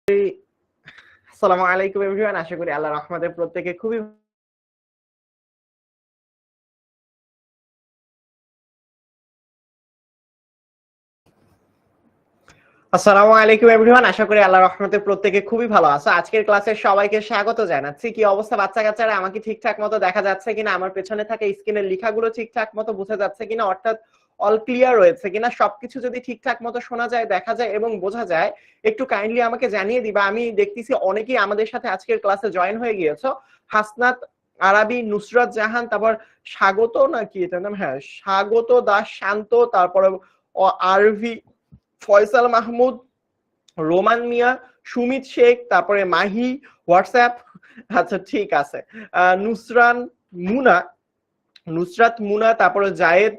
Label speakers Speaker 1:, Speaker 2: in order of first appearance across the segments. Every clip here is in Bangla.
Speaker 1: আসসালামু আলাইকুম এভরিওয়ান, আশা করি আল্লাহর রহমতে প্রত্যেকে খুবই আসসালামু আলাইকুম এভরিওয়ান, আশা করি আল্লাহর রহমতে প্রত্যেকে খুবই ভালো আছো। আজকের ক্লাসে সবাইকে স্বাগত জানাচ্ছি। কি অবস্থা বাচ্চা কাচ্চারা? আমাকে ঠিকঠাক মতো দেখা যাচ্ছে কিনা, আমার পেছনে থাকা স্ক্রিনের লেখাগুলো ঠিকঠাক মতো বোঝা যাচ্ছে কিনা, অর্থাৎ অল ক্লিয়ার রয়েছে কিনা, সবকিছু যদি ঠিকঠাক মতো শোনা যায়, দেখা যায় এবং বোঝা যায়, একটু কাইন্ডলি আমাকে জানিয়ে দিবা। আমি দেখতেছি অনেকেই আমাদের সাথে আজকের ক্লাসে জয়েন হয়ে গিয়েছো। হাসনাত আরাবি, নুসরাত জাহান, তারপর স্বাগত নাকি এটার নাম, হ্যাঁ স্বাগত দাস শান্ত, তারপরে আরভি, ফয়সাল মাহমুদ, রোমান মিয়া, সুমিত শেখ, তারপরে মাহি, হোয়াটসঅ্যাপ, আচ্ছা ঠিক আছে, নুসরান মুনা, নুসরাত মুনা, তারপরে জায়েদ,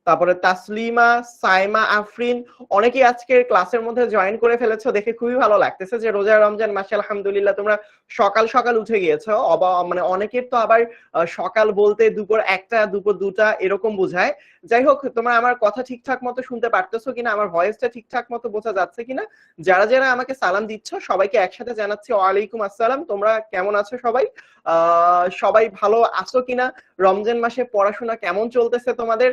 Speaker 1: তারপরে তাসলিমা, সাইমা আফরিন, অনেকেই আজকের ক্লাসের মধ্যে জয়েন করে ফেলেছো। দেখে খুবই ভালো লাগতেছে যে রোজা রমজান মাসে আলহামদুলিল্লাহ তোমরা সকাল সকাল উঠে গিয়েছো। মানে অনেকের তো আবার সকাল বলতে দুপুর একটা দুপুর দুটা এরকম বোঝায়। যাই হোক, তোমরা আমার কথা ঠিকঠাক মতো শুনতে পারতেছো কিনা, আমার ভয়েসটা ঠিকঠাক মতো বোঝা যাচ্ছে কিনা, যারা যারা আমাকে সালাম দিচ্ছ সবাইকে একসাথে জানাচ্ছি ওয়ালাইকুম আসসালাম। তোমরা কেমন আছো সবাই? সবাই ভালো আছো কিনা? রমজান মাসে পড়াশোনা কেমন চলতেছে তোমাদের?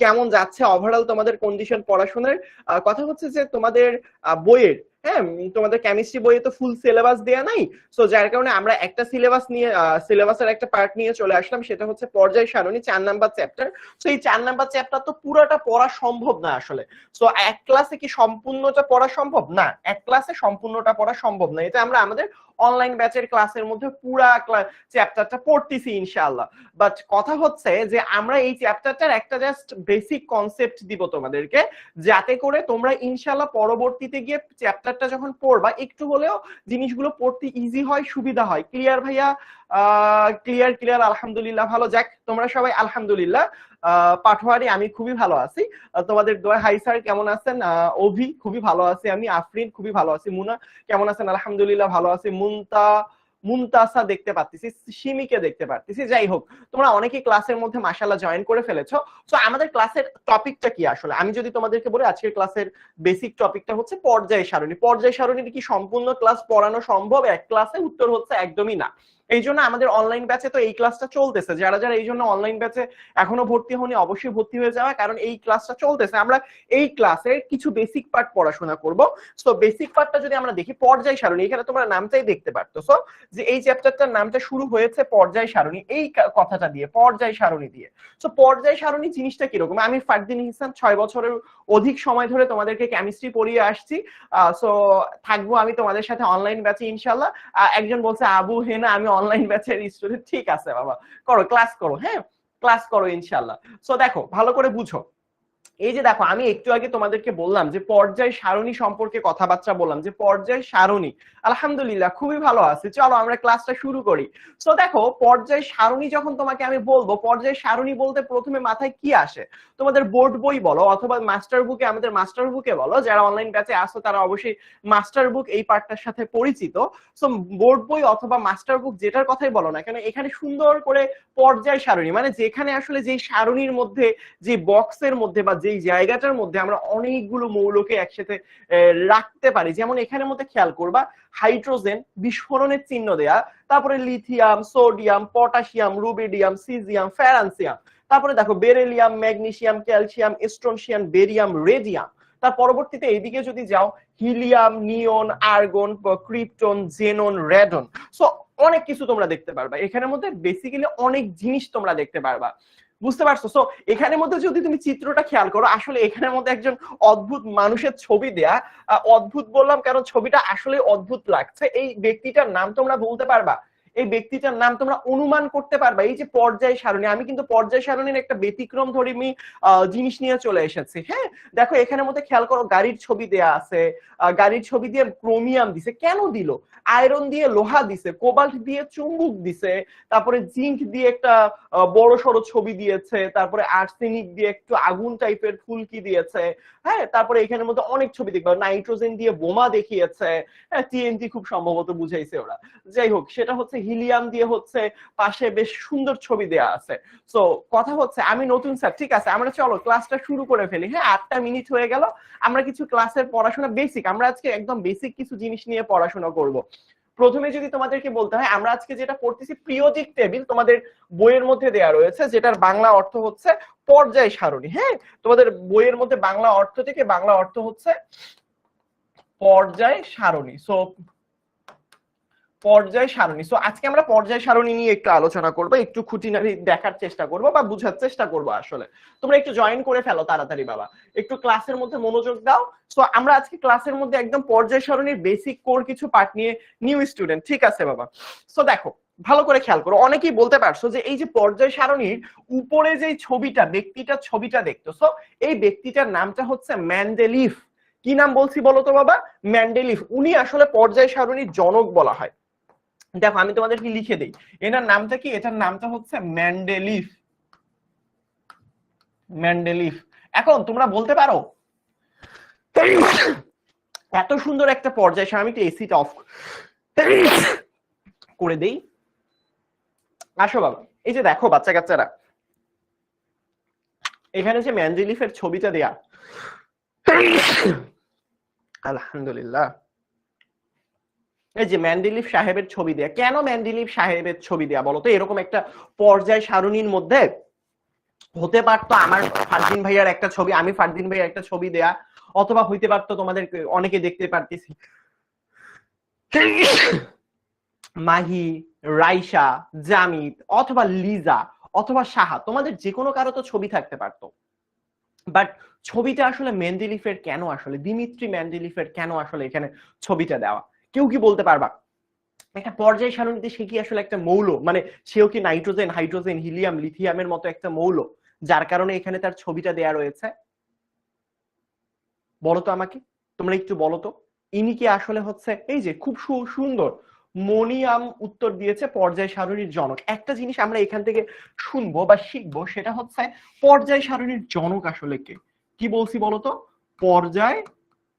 Speaker 1: কেমন যাচ্ছে ওভারঅল তোমাদের কন্ডিশন পড়াশোনার? কথা হচ্ছে যে তোমাদের বইয়ের, হ্যাঁ তোমাদের কেমিস্ট্রি বইয়ে তো ফুল সিলেবাস দেয়া নাই, সো যার কারণে আমরা একটা সিলেবাস নিয়ে সিলেবাসের একটা পার্ট নিয়ে চলে আসলাম, সেটা হচ্ছে পর্যায় সারণী 4 নাম্বার চ্যাপ্টার। সো এই 4 নাম্বার চ্যাপ্টার তো পুরোটা পড়া সম্ভব না আসলে। সো এক ক্লাসে কি সম্পূর্ণটা পড়া সম্ভব না? এক ক্লাসে সম্পূর্ণটা পড়া সম্ভব না। এটা আমরা আমাদের অনলাইন ব্যাচের ক্লাসের মধ্যে পুরা চ্যাপ্টারটা পড়তেছি ইনশাআল্লাহ। বাট কথা হচ্ছে যে আমরা এই চ্যাপ্টারটার একটা জাস্ট বেসিক কনসেপ্ট দিব তোমাদেরকে, যাতে করে তোমরা ইনশাআল্লাহ পরবর্তীতে গিয়ে চ্যাপ্টারটা যখন পড়বা একটু হলেও জিনিসগুলো পড়তে ইজি হয়, সুবিধা হয়। ক্লিয়ার ভাইয়া? ক্লিয়ার ক্লিয়ার, আলহামদুলিল্লাহ ভালো। যাক, তোমরা সবাই আলহামদুলিল্লাহ পাঠোয়ারি, আমি খুবই ভালো আছি তোমাদের দোয়া। হাই স্যার কেমন আছেন? অভি খুবই ভালো আছি আমি, আফরিন খুবই ভালো আছি, মুনা কেমন আছেন? আলহামদুলিল্লাহ ভালো আছি, মুনতাসা দেখতে পাচ্ছি, সিমিকে দেখতে পাচ্ছি। যাই হোক, তোমরা অনেকেই ক্লাসের মধ্যে মাশাআল্লাহ জয়েন করে ফেলেছো। সো আমাদের ক্লাসের টপিকটা কি আসলে, আমি যদি তোমাদেরকে বলি, আজকের ক্লাসের বেসিক টপিকটা হচ্ছে পর্যায় সারণী। পর্যায় সারণীর কি সম্পূর্ণ ক্লাস পড়ানো সম্ভব এক ক্লাসে? উত্তর হচ্ছে একদমই না। এই জন্য আমাদের অনলাইন ব্যাচে তো এই ক্লাসটা চলতেছে। যারা যারা এই জন্য অনলাইন ব্যাচে এখনো ভর্তি হয়নি অবশ্যই ভর্তি হয়ে যাওয়া, কারণ এই ক্লাসটা চলতেছে। আমরা এই ক্লাসের কিছু বেসিক পার্ট পড়াশোনা করব। সো বেসিক পার্টটা যদি আমরা দেখি, পর্যায় সারণী, এখানে তোমরা নামটাই দেখতে পারতেছো যে এই চ্যাপ্টারটার নামটা শুরু হয়েছে পর্যায় সারণী, এই কথাটা দিয়ে, পর্যায় সারণী দিয়ে। সো পর্যায় সারণী জিনিসটা কিরকম? আমি ফারদিন ইহসান 6 বছরের অধিক সময় ধরে তোমাদেরকে কেমিস্ট্রি পড়িয়ে আসছি। সো থাকবো আমি তোমাদের সাথে অনলাইন ব্যাচে ইনশাআল্লাহ। একজন বলছে আবু হেনা আমি অনলাইন ব্যাচের স্টুডেন্ট। ঠিক আছে বাবা, করো ক্লাস করো, হ্যাঁ ক্লাস করো ইনশাআল্লাহ। সো দেখো, ভালো করে বুঝো। এই যে দেখো, আমি একটু আগে তোমাদেরকে বললাম যে পর্যায় সারণী সম্পর্কে কথাবার্তা বললাম, যে পর্যায় সারণী, আলহামদুলিল্লাহ খুবই ভালো আছে। চলো আমরা ক্লাসটা শুরু করি। সো দেখো, পর্যায় সারণী যখন তোমাকে আমি বলবো, পর্যায় সারণী বলতে প্রথমে মাথায় কি আসে? তোমাদের বোর্ড বই বলো অথবা মাস্টার বুকে, আমাদের মাস্টার বুকে বলো, যারা অনলাইন ব্যাচে আসো তারা অবশ্যই মাস্টার বুক এই পার্টটার সাথে পরিচিত। সো বোর্ড বই অথবা মাস্টার বুক যেটার কথাই বলো না কেন, এখানে সুন্দর করে পর্যায় সারণী, মানে যেখানে আসলে যে সারণীর মধ্যে, যে বক্সের মধ্যে বা যেই জায়গাটার মধ্যে আমরা অনেকগুলো মৌলকে একসাথে রাখতে পারি। যেমন এখানের মধ্যে খেয়াল করবা, হাইড্রোজেন বিস্ফোরণের চিহ্ন দেয়া, তারপরে lithium, sodium, potassium, rubidium, caesium, francium, তারপরে দেখো beryllium, magnesium, calcium, strontium, barium, radium. তার পরবর্তীতে এইদিকে যদি যাও, helium, neon, argon, krypton, xenon, radon. So অনেক কিছু তোমরা দেখতে পারবা এখানের মধ্যে, বেসিক্যালি অনেক জিনিস তোমরা দেখতে পারবা। বুঝতে পারছো? সো এখানের মধ্যে যদি তুমি চিত্রটা খেয়াল করো, আসলে এখানের মধ্যে একজন অদ্ভুত মানুষের ছবি দেয়া। অদ্ভুত বললাম কারণ ছবিটা আসলে অদ্ভুত লাগছে। এই ব্যক্তিটার নাম তোমরা বলতে পারবা? এই ব্যক্তিটার নাম তোমরা অনুমান করতে পারবা? এই যে পর্যায় সারণী, আমি কিন্তু পর্যায় সারণীর একটা ব্যতিক্রম ধর্মী জিনিস নিয়ে চলে এসেছি। হ্যাঁ দেখো, এখানের মধ্যে খেয়াল করো, গাড়ির ছবি দেয়া আছে, গাড়ির ছবি দিয়ে ক্রোমিয়াম দিছে, কেন দিল? আয়রন দিয়ে লোহা দিছে, কোবাল্ট দিয়ে চুম্বক দিছে, তারপরে জিঙ্ক দিয়ে একটা বড় সড়ো ছবি দিয়েছে, তারপরে আর্সেনিক দিয়ে একটু আগুন টাইপের ফুলকি দিয়েছে। হ্যাঁ তারপরে এখানের মধ্যে অনেক ছবি দেখবে, নাইট্রোজেন দিয়ে বোমা দেখিয়েছে, হ্যাঁ টিএনটি খুব সম্ভবত বুঝাইছে ওরা। যাই হোক, সেটা হচ্ছে হিলিয়াম দিয়ে হচ্ছে পাশে বেশ সুন্দর ছবি দেয়া আছে। সো কথা হচ্ছে আমি নতুন স্যার, ঠিক আছে আমরা চলো ক্লাসটা শুরু করে ফেলি। হ্যাঁ 8টা মিনিট হয়ে গেল, আমরা কিছু ক্লাসের পড়াশোনা বেসিক, আমরা আজকে একদম বেসিক কিছু জিনিস নিয়ে পড়াশোনা করব। প্রথমে যদি তোমাদেরকে বলতে হয়, আমরা আজকে যেটা পড়তেছি পিরিয়ডিক টেবিল, তোমাদের বইয়ের মধ্যে দেয়া রয়েছে, যেটার বাংলা অর্থ হচ্ছে পর্যায় সারণী। হ্যাঁ তোমাদের বইয়ের মধ্যে বাংলা অর্থ থেকে বাংলা অর্থ হচ্ছে পর্যায় সারণী। সো পর্যায় সারণী। সো আজকে আমরা পর্যায় সারণী নিয়ে একটু আলোচনা করব, একটু খুঁটিনাটি দেখার চেষ্টা করব বা বুঝার চেষ্টা করব। আসলে তোমরা একটু জয়েন করে ফেলো তাড়াতাড়ি বাবা, একটু ক্লাসের মধ্যে মনোযোগ দাও। সো আমরা আজকে ক্লাসের মধ্যে একদম পর্যায় সারণীর বেসিক কোর কিছু পার্ট নিয়ে নিউ স্টুডেন্ট, ঠিক আছে বাবা? সো দেখো ভালো করে খেয়াল করো, অনেকেই বলতে পারছো যে এই যে পর্যায় সারণীর উপরে যে ছবিটা, ব্যক্তিটার ছবিটা দেখতেছো, এই ব্যক্তিটার নামটা হচ্ছে মেন্ডেলিফ। কি নাম বলছি বলো তো বাবা? মেন্ডেলিফ। উনি আসলে পর্যায় সারণীর জনক বলা হয়। দেখো আমি তোমাদেরকে লিখে দিই, এটার নামটা কি? এটার নামটা হচ্ছে মেন্ডেলিফ। মেন্ডেলিফ। এখন তোমরা বলতে পারো এত সুন্দর একটা পর্যায় সারণী, আমি একটু এসিটা অফ করে দেই। আসো বাবা, এই যে দেখো বাচ্চা কাচ্চারা, এখানে যে মেন্ডেলিফের ছবিটা দেয়া, আলহামদুলিল্লাহ, এই যে মেন্ডেলিফ সাহেবের ছবি দেয়া। কেন মেন্ডেলিফ সাহেবের ছবি দেয়া বলতো? এরকম একটা পর্যায় সারণীর মধ্যে হতে পারতো আমার ফারদিন ভাইয়ার একটা ছবি, আমি ফারদিন ভাইয়ার একটা ছবি দেয়া, অথবা হইতে পারতো তোমাদের অনেকে দেখতে পারতেছি মাহি, রাইসা, জামিদ, অথবা লিজা, অথবা সাহা, তোমাদের যে কোনো কারো তো ছবি থাকতে পারতো। বাট ছবিটা আসলে মেন্ডেলিফের কেন, আসলে দিমিত্রি মেন্ডেলিফের কেন আসলে এখানে ছবিটা দেওয়া? কেউ কি বলতে পারবা? একটা পর্যায় সারণীতে সে কি আসলে একটা মৌল, মানে সেও কি নাইট্রোজেন, হাইড্রোজেন, হিলিয়াম, লিথিয়ামের মতো একটা মৌল, যার কারণে এখানে তার ছবিটা দেয়া রয়েছে? বলো তো আমাকে, তোমরা একটু বলো তো, ইনি কি আসলে হচ্ছে, এই যে খুব সুন্দর মনিয়াম উত্তর দিয়েছে পর্যায় সারণীর জনক। একটা জিনিস আমরা এখান থেকে শুনবো বা শিখবো, সেটা হচ্ছে পর্যায় সারণীর জনক আসলে কে। কি বলছি বলো তো? পর্যায়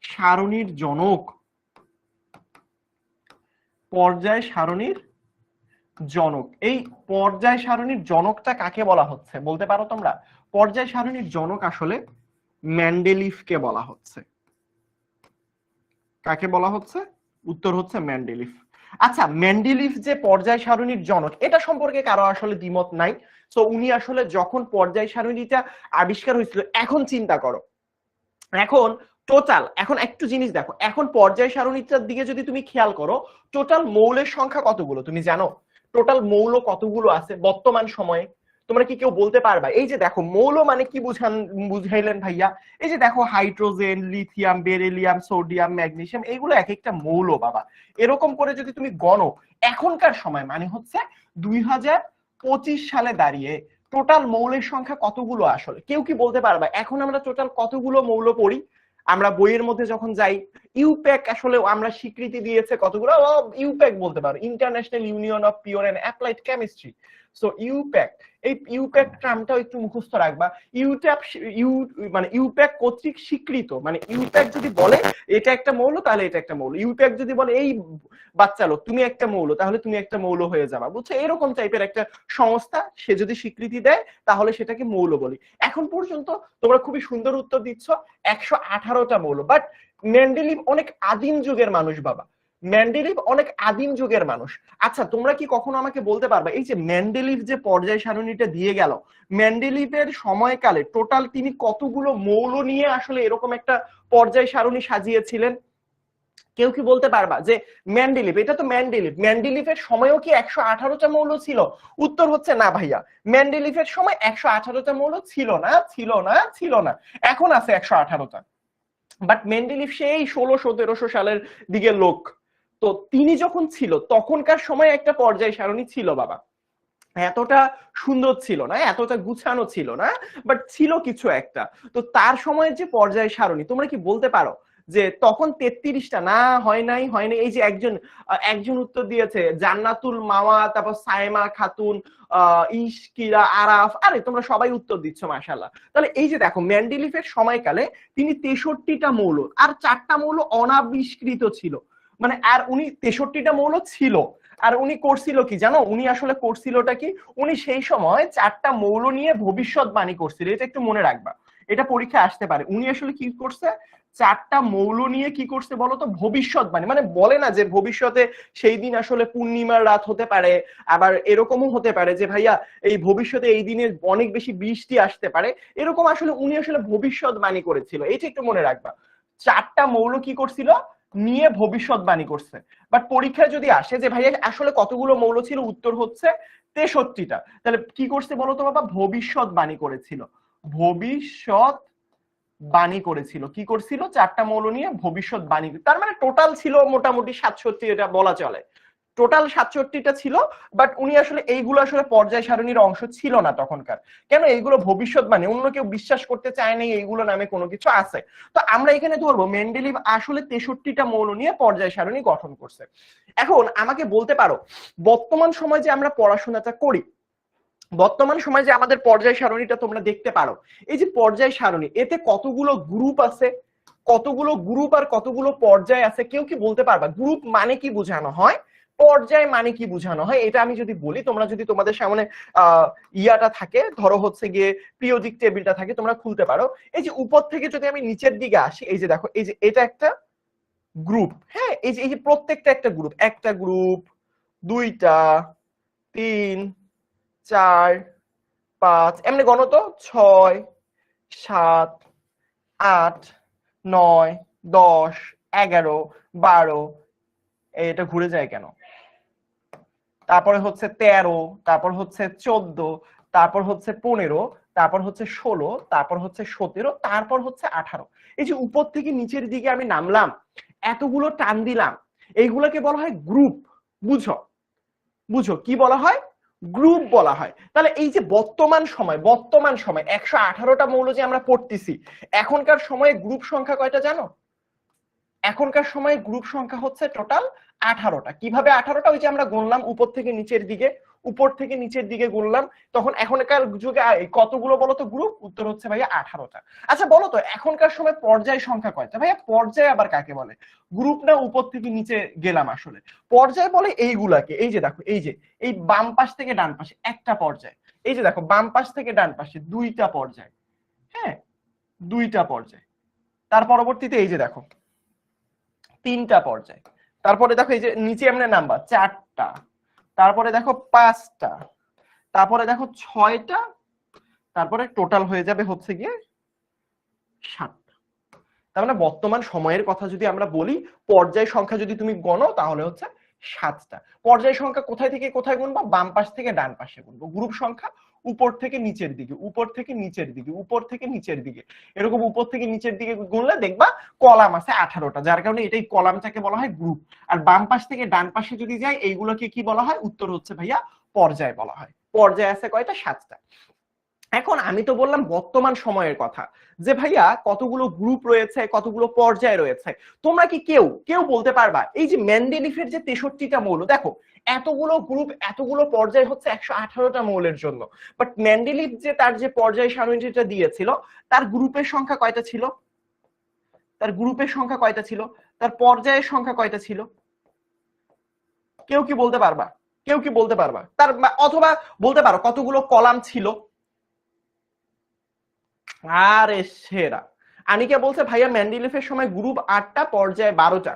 Speaker 1: সারণীর জনক। পর্যায় সারণীর জনক, এই পর্যায় সারণীর জনকটা কাকে বলা হচ্ছে বলতে পারো তোমরা? পর্যায় সারণীর জনক আসলে মেন্ডেলিফকে বলা হচ্ছে। কাকে বলা হচ্ছে? উত্তর হচ্ছে মেন্ডেলিফ। আচ্ছা, মেন্ডেলিফ যে পর্যায় সারণীর জনক, এটা সম্পর্কে কারো আসলে দ্বিমত নাই। তো উনি আসলে যখন পর্যায় সারণীটা আবিষ্কার হয়েছিল, এখন চিন্তা করো, এখন টোটাল, এখন একটু জিনিস দেখো, এখন পর্যায় সারণীটার দিকে যদি তুমি খেয়াল করো, টোটাল মৌলের সংখ্যা কতগুলো তুমি জানো? টোটাল মৌল কতগুলো আছে বর্তমান সময়ে? তোমরা কি কেউ বলতে পারবা? এই যে দেখো মৌল মানে কি বুঝাইলেন ভাইয়া? এই যে দেখো hydrogen, lithium, beryllium, sodium, magnesium, এইগুলো এক একটা মৌল বাবা। এরকম করে যদি তুমি গণো, এখনকার সময় মানে হচ্ছে 2025 সালে দাঁড়িয়ে টোটাল মৌলের সংখ্যা কতগুলো আসলে কেউ কি বলতে পারবা? এখন আমরা টোটাল কতগুলো মৌল পড়ি? আমরা বইয়ের মধ্যে যখন যাই, ইউপ্যাক আসলে আমরা স্বীকৃতি দিয়েছে কতগুলো, ইউপ্যাক বলতে পারো, International Union of Pure and Applied Chemistry. So IUPAC, এই ইউপ্যাক টার্মটাও একটু মুখস্থ রাখবা। ইউট্যাপ, মানে ইউপ্যাক কর্তৃক স্বীকৃত, মানে ইউপ্যাক যদি বলে এটা একটা মৌল, তাহলে এটা একটা মৌল। ইউপ্যাক যদি বলে এই বাচ্চা লোক তুমি একটা মৌল, তাহলে তুমি একটা মৌল হয়ে যাবা, বুঝছো? এরকম টাইপের একটা সংস্থা, সে যদি স্বীকৃতি দেয় তাহলে সেটাকে মৌল বলি। এখন পর্যন্ত তোমরা খুবই সুন্দর উত্তর দিচ্ছ, 118টা মৌল। বাট মেন্ডেলিভ অনেক আদিম যুগের মানুষ বাবা, মেন্ডেলিভ অনেক আদিম যুগের মানুষ। আচ্ছা তোমরা কি কখনো আমাকে বলতে পারবা, এই যে মেন্ডেলিভ যে পর্যায় সারণীটা দিয়ে গেল, মেন্ডেলিভের সময়কালে টোটাল তিনি কতগুলো মৌল নিয়ে আসলে এরকম একটা পর্যায় সারণী সাজিয়েছিলেন? কেউ কি বলতে পারবা যে মেন্ডেলিভ, এটা তো মেন্ডেলিভ, মেন্ডেলিভের সময়ও কি 118টা মৌল ছিল? উত্তর হচ্ছে না ভাইয়া, মেন্ডেলিভের সময় 118টা মৌল ছিল না, ছিল না, ছিল না। এখন আছে 118টা। বাট মেন্ডেলিভ সেই 1600-1700 সালের দিকে লোক, তো তিনি যখন ছিল তখনকার সময় একটা পর্যায় সারণী ছিল বাবা। এতটা সুন্দর ছিল না, এতটা গুছানো ছিল না, বাট ছিল কিছু একটা। তো তার সময়ের যে পর্যায় সারণী, তোমরা কি বলতে পারো যে তখন 33টা না হয় নাই? হয়নি? এই যে একজন উত্তর দিয়েছে জান্নাতুল মাওয়া, তারপর সাইমা খাতুন, ইশকিরা, আরাফ, আরে তোমরা সবাই উত্তর দিচ্ছ মাশাআল্লাহ। তাহলে এই যে দেখো মেন্ডেলিফের সময়কালে তিনি 63টা মৌল আর 4টা মৌল অনাবিষ্কৃত ছিল, মানে আর উনি 63টা মৌল ছিল আর উনি করছিল কি জানো, উনি আসলে করছিলটা কি, উনি সেই সময় 4টা মৌল নিয়ে ভবিষ্যৎবাণী করছিল, এটা একটু মনে রাখবা, এটা পরীক্ষায় আসতে পারে। উনি আসলে কি করছে, 4টা মৌল নিয়ে কি করছে বলতো, ভবিষ্যৎবাণী, মানে বলে না যে ভবিষ্যতে সেই দিন আসলে পূর্ণিমার রাত হতে পারে, আবার এরকমও হতে পারে যে ভাইয়া এই ভবিষ্যতে এই দিনে অনেক বেশি বৃষ্টি আসতে পারে, এরকম আসলে উনি আসলে ভবিষ্যৎবাণী করেছিল, এটা একটু মনে রাখবা। 4টা মৌল কি করছিল, নিয়ে ভবিষ্যৎবাণী করছে। বাট পরীক্ষায় যদি আসে যে ভাইয়া আসলে কতগুলো মৌল ছিল, উত্তর হচ্ছে 63টা। তাহলে কি করছে বলতো বাবা, ভবিষ্যৎবাণী করেছিল, ভবিষ্যৎ বাণী করেছিল, কি করছিল, 4টা মৌল নিয়ে ভবিষ্যৎবাণী, তার মানে টোটাল ছিল মোটামুটি 67, এটা বলা চলে, টোটাল 67টা ছিল। বাট উনি আসলে এইগুলো আসলে পর্যায় সারণীর অংশ ছিল না তখনকার, কেন, এইগুলো ভবিষ্যৎবাণী, অন্য কেউ বিশ্বাস করতে চায় না এইগুলো নামে কোনো কিছু আছে। তো আমরা এখানে ধরবো মেন্ডেলিভ আসলে 63টা মৌল নিয়ে পর্যায় সারণী গঠন করছে। এখন আমাকে বলতে পারো, বর্তমান সময় যে আমরা পড়াশোনাটা করি, বর্তমান সময় যে আমাদের পর্যায় সারণীটা তোমরা দেখতে পারো, এই যে পর্যায় সারণী, এতে কতগুলো গ্রুপ আছে, কতগুলো গ্রুপ আর কতগুলো পর্যায় আছে, কেউ কি বলতে পারবা? গ্রুপ মানে কি বোঝানো হয়, পর্যায় মানে কি বোঝানো হয়, এটা আমি যদি বলি, তোমরা যদি তোমাদের সামনে ইয়াটা থাকে, ধরো হচ্ছে গিয়ে পিরিয়ডিক টেবিলটা থাকে, তোমরা খুলতে পারো। এই যে উপর থেকে যদি আমি নিচের দিকে আসি, এই যে দেখো, এই যে এটা একটা গ্রুপ, হ্যাঁ, এই যে প্রত্যেকটা একটা গ্রুপ, একটা গ্রুপ, 2টা, 3, 4, 5, এমনি গণত, 6, 7, 8, 9, 10, 11, 12, এটা ঘুরে যায় কেন, তারপরে হচ্ছে 13, তারপর হচ্ছে 14, তারপর হচ্ছে 15, তারপর হচ্ছে 16, তারপর হচ্ছে 17, তারপর হচ্ছে 18। এই যে উপর থেকে নিচের দিকে আমি নামলাম, এতগুলো টান দিলাম, এইগুলোকে বলা হয় গ্রুপ। বুঝো, বুঝো কি বলা হয়, গ্রুপ বলা হয়। তাহলে এই যে বর্তমান সময় 118টা মৌল যে আমরা পড়তেছি, এখনকার সময়ে গ্রুপ সংখ্যা কয়টা জানো? এখনকার সময়ে গ্রুপ সংখ্যা হচ্ছে টোটাল 18টা। কিভাবে 18টা? ওই যে আমরা গুনলাম উপর থেকে নিচের দিকে, উপর থেকে নিচের দিকে গুনলাম, তখন এখনকার যুগে কতগুলো বলো তো গ্রুপ? উত্তর হচ্ছে ভাইয়া 18টা। আচ্ছা বলো তো এখনকার সময় পর্যায় সংখ্যা কয়টা? ভাইয়া পর্যায় আবার কাকে বলে? গ্রুপ না উপর থেকে নিচে গেলাম, আসলে পর্যায় বলে এইগুলাকে। এই যে দেখো, এই যে এই বাম পাশ থেকে ডান পাশে একটা পর্যায়, এই যে দেখো বাম পাশ থেকে ডান পাশে 2টা পর্যায়, হ্যাঁ 2টা পর্যায়। তার পরবর্তীতে এই যে দেখো 3টা পর্যায়, তারপরে দেখো এই যে নিচে এমনি নাম্বার 4টা, তারপরে দেখো 5টা, তারপরে দেখো 6টা, তারপরে টোটাল হয়ে যাবে হচ্ছে গিয়ে 7টা। তার মানে বর্তমান সময়ের কথা যদি আমরা বলি, পর্যায় সংখ্যা যদি তুমি গণো তাহলে হচ্ছে 7টা। পর্যায় সংখ্যা কোথায় থেকে কোথায় গুনবো? বাম পাশ থেকে ডান পাশে গুনবো। গ্রুপ সংখ্যা উপর থেকে নিচের দিকে, উপর থেকে নিচের দিকে, উপর থেকে নিচের দিকে, এরকম উপর থেকে নিচের দিকে গুনলে দেখবা কলাম আছে 18টা, যার কারণে এটাই কলামটাকে বলা হয় গ্রুপ। আর বাম পাশ থেকে ডান পাশে যদি যাই, এইগুলোকে কি বলা হয়? উত্তর হচ্ছে ভাইয়া পর্যায় বলা হয়। পর্যায় আছে কয়টা? 7টা। এখন আমি তো বললাম বর্তমান সময়ের কথা, যে ভাইয়া কতগুলো গ্রুপ রয়েছে, কতগুলো পর্যায় রয়েছে, তোমরা কি কেউ কেউ বলতে পারবা এই যে মেন্ডেলিফের যে 63টা মৌল, দেখো এতগুলো গ্রুপ এতগুলো পর্যায় হচ্ছে 118টা মৌলের জন্য, বাট মেন্ডেলিফ যে তার যে পর্যায় সারণীটা দিয়েছিল, তার গ্রুপের সংখ্যা কয়টা ছিল? তার গ্রুপের সংখ্যা কয়টা ছিল? তার পর্যায়ের সংখ্যা কয়টা ছিল? কেউ কি বলতে পারবা? কেউ কি বলতে পারবা? তার অথবা বলতে পারো কতগুলো কলাম ছিল? আরে সেরা, আনিকা বলছে ভাইয়া মেন্ডেলিফের সময় গ্রুপ 8টা, পর্যায় 12টা।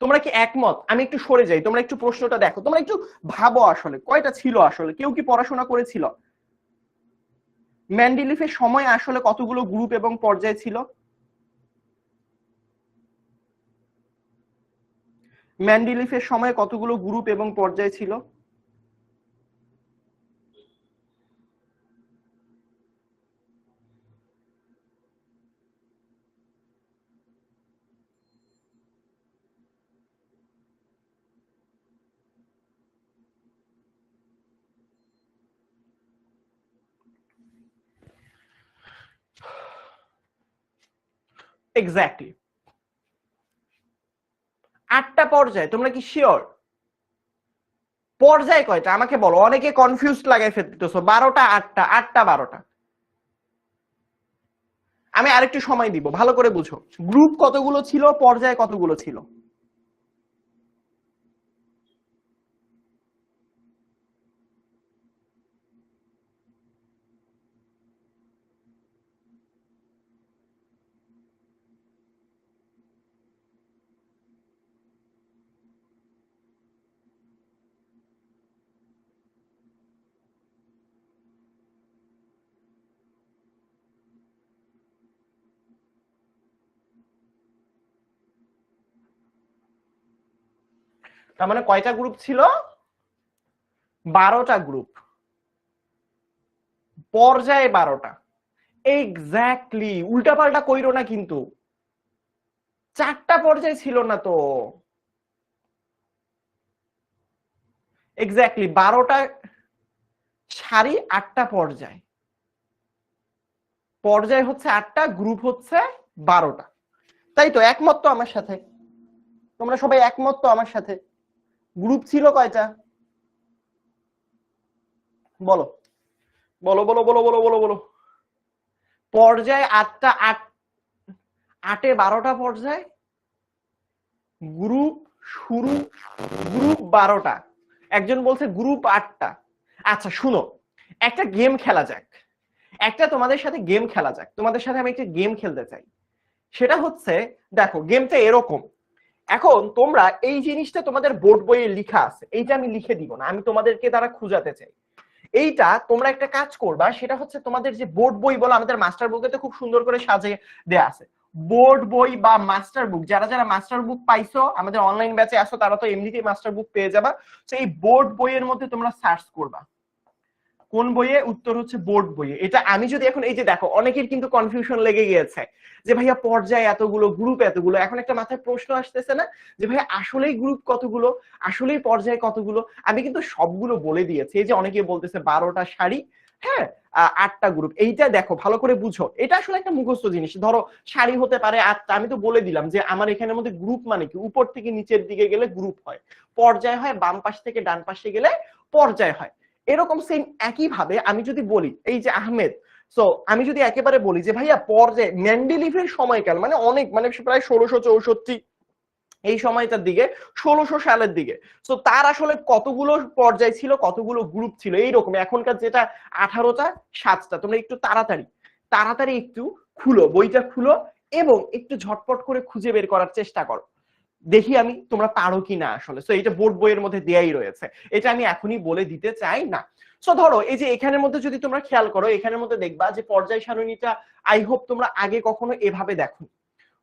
Speaker 1: তোমরা কি একমত? আমি একটু সরে যাই, তোমরা একটু প্রশ্নটা দেখো, তোমরা একটু ভাবো আসলে কয়টা ছিল, আসলে কেউ কি পড়াশোনা করেছিল? মেন্ডেলিফের সময় আসলে কতগুলো গ্রুপ এবং পর্যায় ছিল? মেন্ডেলিফের সময় কতগুলো গ্রুপ এবং পর্যায় ছিল? এক্স্যাক্টলি 8টা পর্যায়। তোমরা কি শিওর? পর্যায় কয়টা আমাকে বলো, অনেকে কনফিউজ লাগাই ফেলতেছো। 12টা, 8টা, 8টা, 12টা। আমি আরেকটু সময় দিব, ভালো করে বুঝো। গ্রুপ কতগুলো ছিল, পর্যায় কতগুলো ছিল? তার মানে কয়টা গ্রুপ ছিল? 12টা গ্রুপ, পর্যায়ে 12টা। এক্স্যাক্টলি, উল্টাপাল্টা কইরো না কিন্তু, 4টা পর্যায় ছিল না তো। এক্স্যাক্টলি 12টা সারি, 8টা পর্যায়। পর্যায় হচ্ছে 8টা, গ্রুপ হচ্ছে 12টা। তাই তো, একমত তো আমার সাথে? তোমরা সবাই একমত তো আমার সাথে? গ্রুপ ছিল কয়টা? বলো বলো বলো বলো বলো বলো বলো। পর্যায় 8টা, 8 12টা পর্যায়, গ্রুপ শুরু, গ্রুপ 12টা। একজন বলছে গ্রুপ 8টা। আচ্ছা শুনো, একটা গেম খেলা যাক, তোমাদের সাথে গেম খেলা যাক, তোমাদের সাথে আমি একটা গেম খেলতে চাই। সেটা হচ্ছে, দেখো গেমটা এরকম, এখন তোমরা এই জিনিসটা তোমাদের বোর্ড বইয়ে লেখা আছে, এইটা আমি লিখে দিব না, আমি তোমাদেরকে দ্বারা খুঁজাতে চাই। এইটা তোমরা একটা কাজ করবা, সেটা হচ্ছে তোমাদের যে বোর্ড বই বলো, আমাদের মাস্টার বুকে তো খুব সুন্দর করে সাজিয়ে দেয়া আছে। বোর্ড বই বা মাস্টার বুক, যারা যারা মাস্টার বুক পাইছো আমাদের অনলাইন ব্যাচে আসো, তারা তো এমনিতেই মাস্টার বুক পেয়ে যাবা। তো এই বোর্ড বইয়ের মধ্যে তোমরা সার্চ করবা, কোন বইয়ে? উত্তর হচ্ছে বোর্ড বইয়ে। এটা আমি যদি এখন, এই যে দেখো অনেকের কিন্তু কনফিউশন লেগে গিয়েছে যে ভাইয়া পর্যায় এতগুলো, গ্রুপ এতগুলো। এখন একটা মাথায় প্রশ্ন আসতেছে না যে ভাইয়া আসলেই গ্রুপ কতগুলো, আসলেই পর্যায় কতগুলো? আমি কিন্তু সবগুলো বলে দিয়েছি। এই যে অনেকে বলতেছে 12টা সারি, হ্যাঁ 8টা গ্রুপ। এইটা দেখো ভালো করে বুঝো, এটা আসলে একটা মুখস্থ জিনিস। ধরো সারি হতে পারে 8টা, আমি তো বলে দিলাম যে আমার এখানের মধ্যে গ্রুপ মানে কি, উপর থেকে নিচের দিকে গেলে গ্রুপ হয়, পর্যায় হয় বাম পাশ থেকে ডান পাশে গেলে পর্যায় হয়। এরকম সেম একই ভাবে আমি যদি বলি, এই যে আহমেদ, সো আমি যদি একেবারে বলি যে ভাইয়া পর্যায়ে মেন্ডেলিভের সময়কাল মানে অনেক, মানে প্রায় 1664 এই সময়টার দিকে, 1600 সালের দিকে, তো তার আসলে কতগুলো পর্যায় ছিল, কতগুলো গ্রুপ ছিল, এইরকম। এখনকার যেটা 18টা 7টা। তোমরা একটু তাড়াতাড়ি তাড়াতাড়ি একটু খুলো, বইটা খুলো এবং একটু ঝটপট করে খুঁজে বের করার চেষ্টা করো, দেখি আমি তোমরা পারো কিনা আসলে। সো এটা বোর্ড বইয়ের মধ্যে দেয়াই রয়েছে, এটা আমি এখনই বলে দিতে চাই না। সো ধরো এই যে এখানের মধ্যে যদি তোমরা খেয়াল করো, এখানের মধ্যে দেখবা যে পর্যায় সারণীটা, আই হোপ তোমরা আগে কখনো এভাবে দেখো।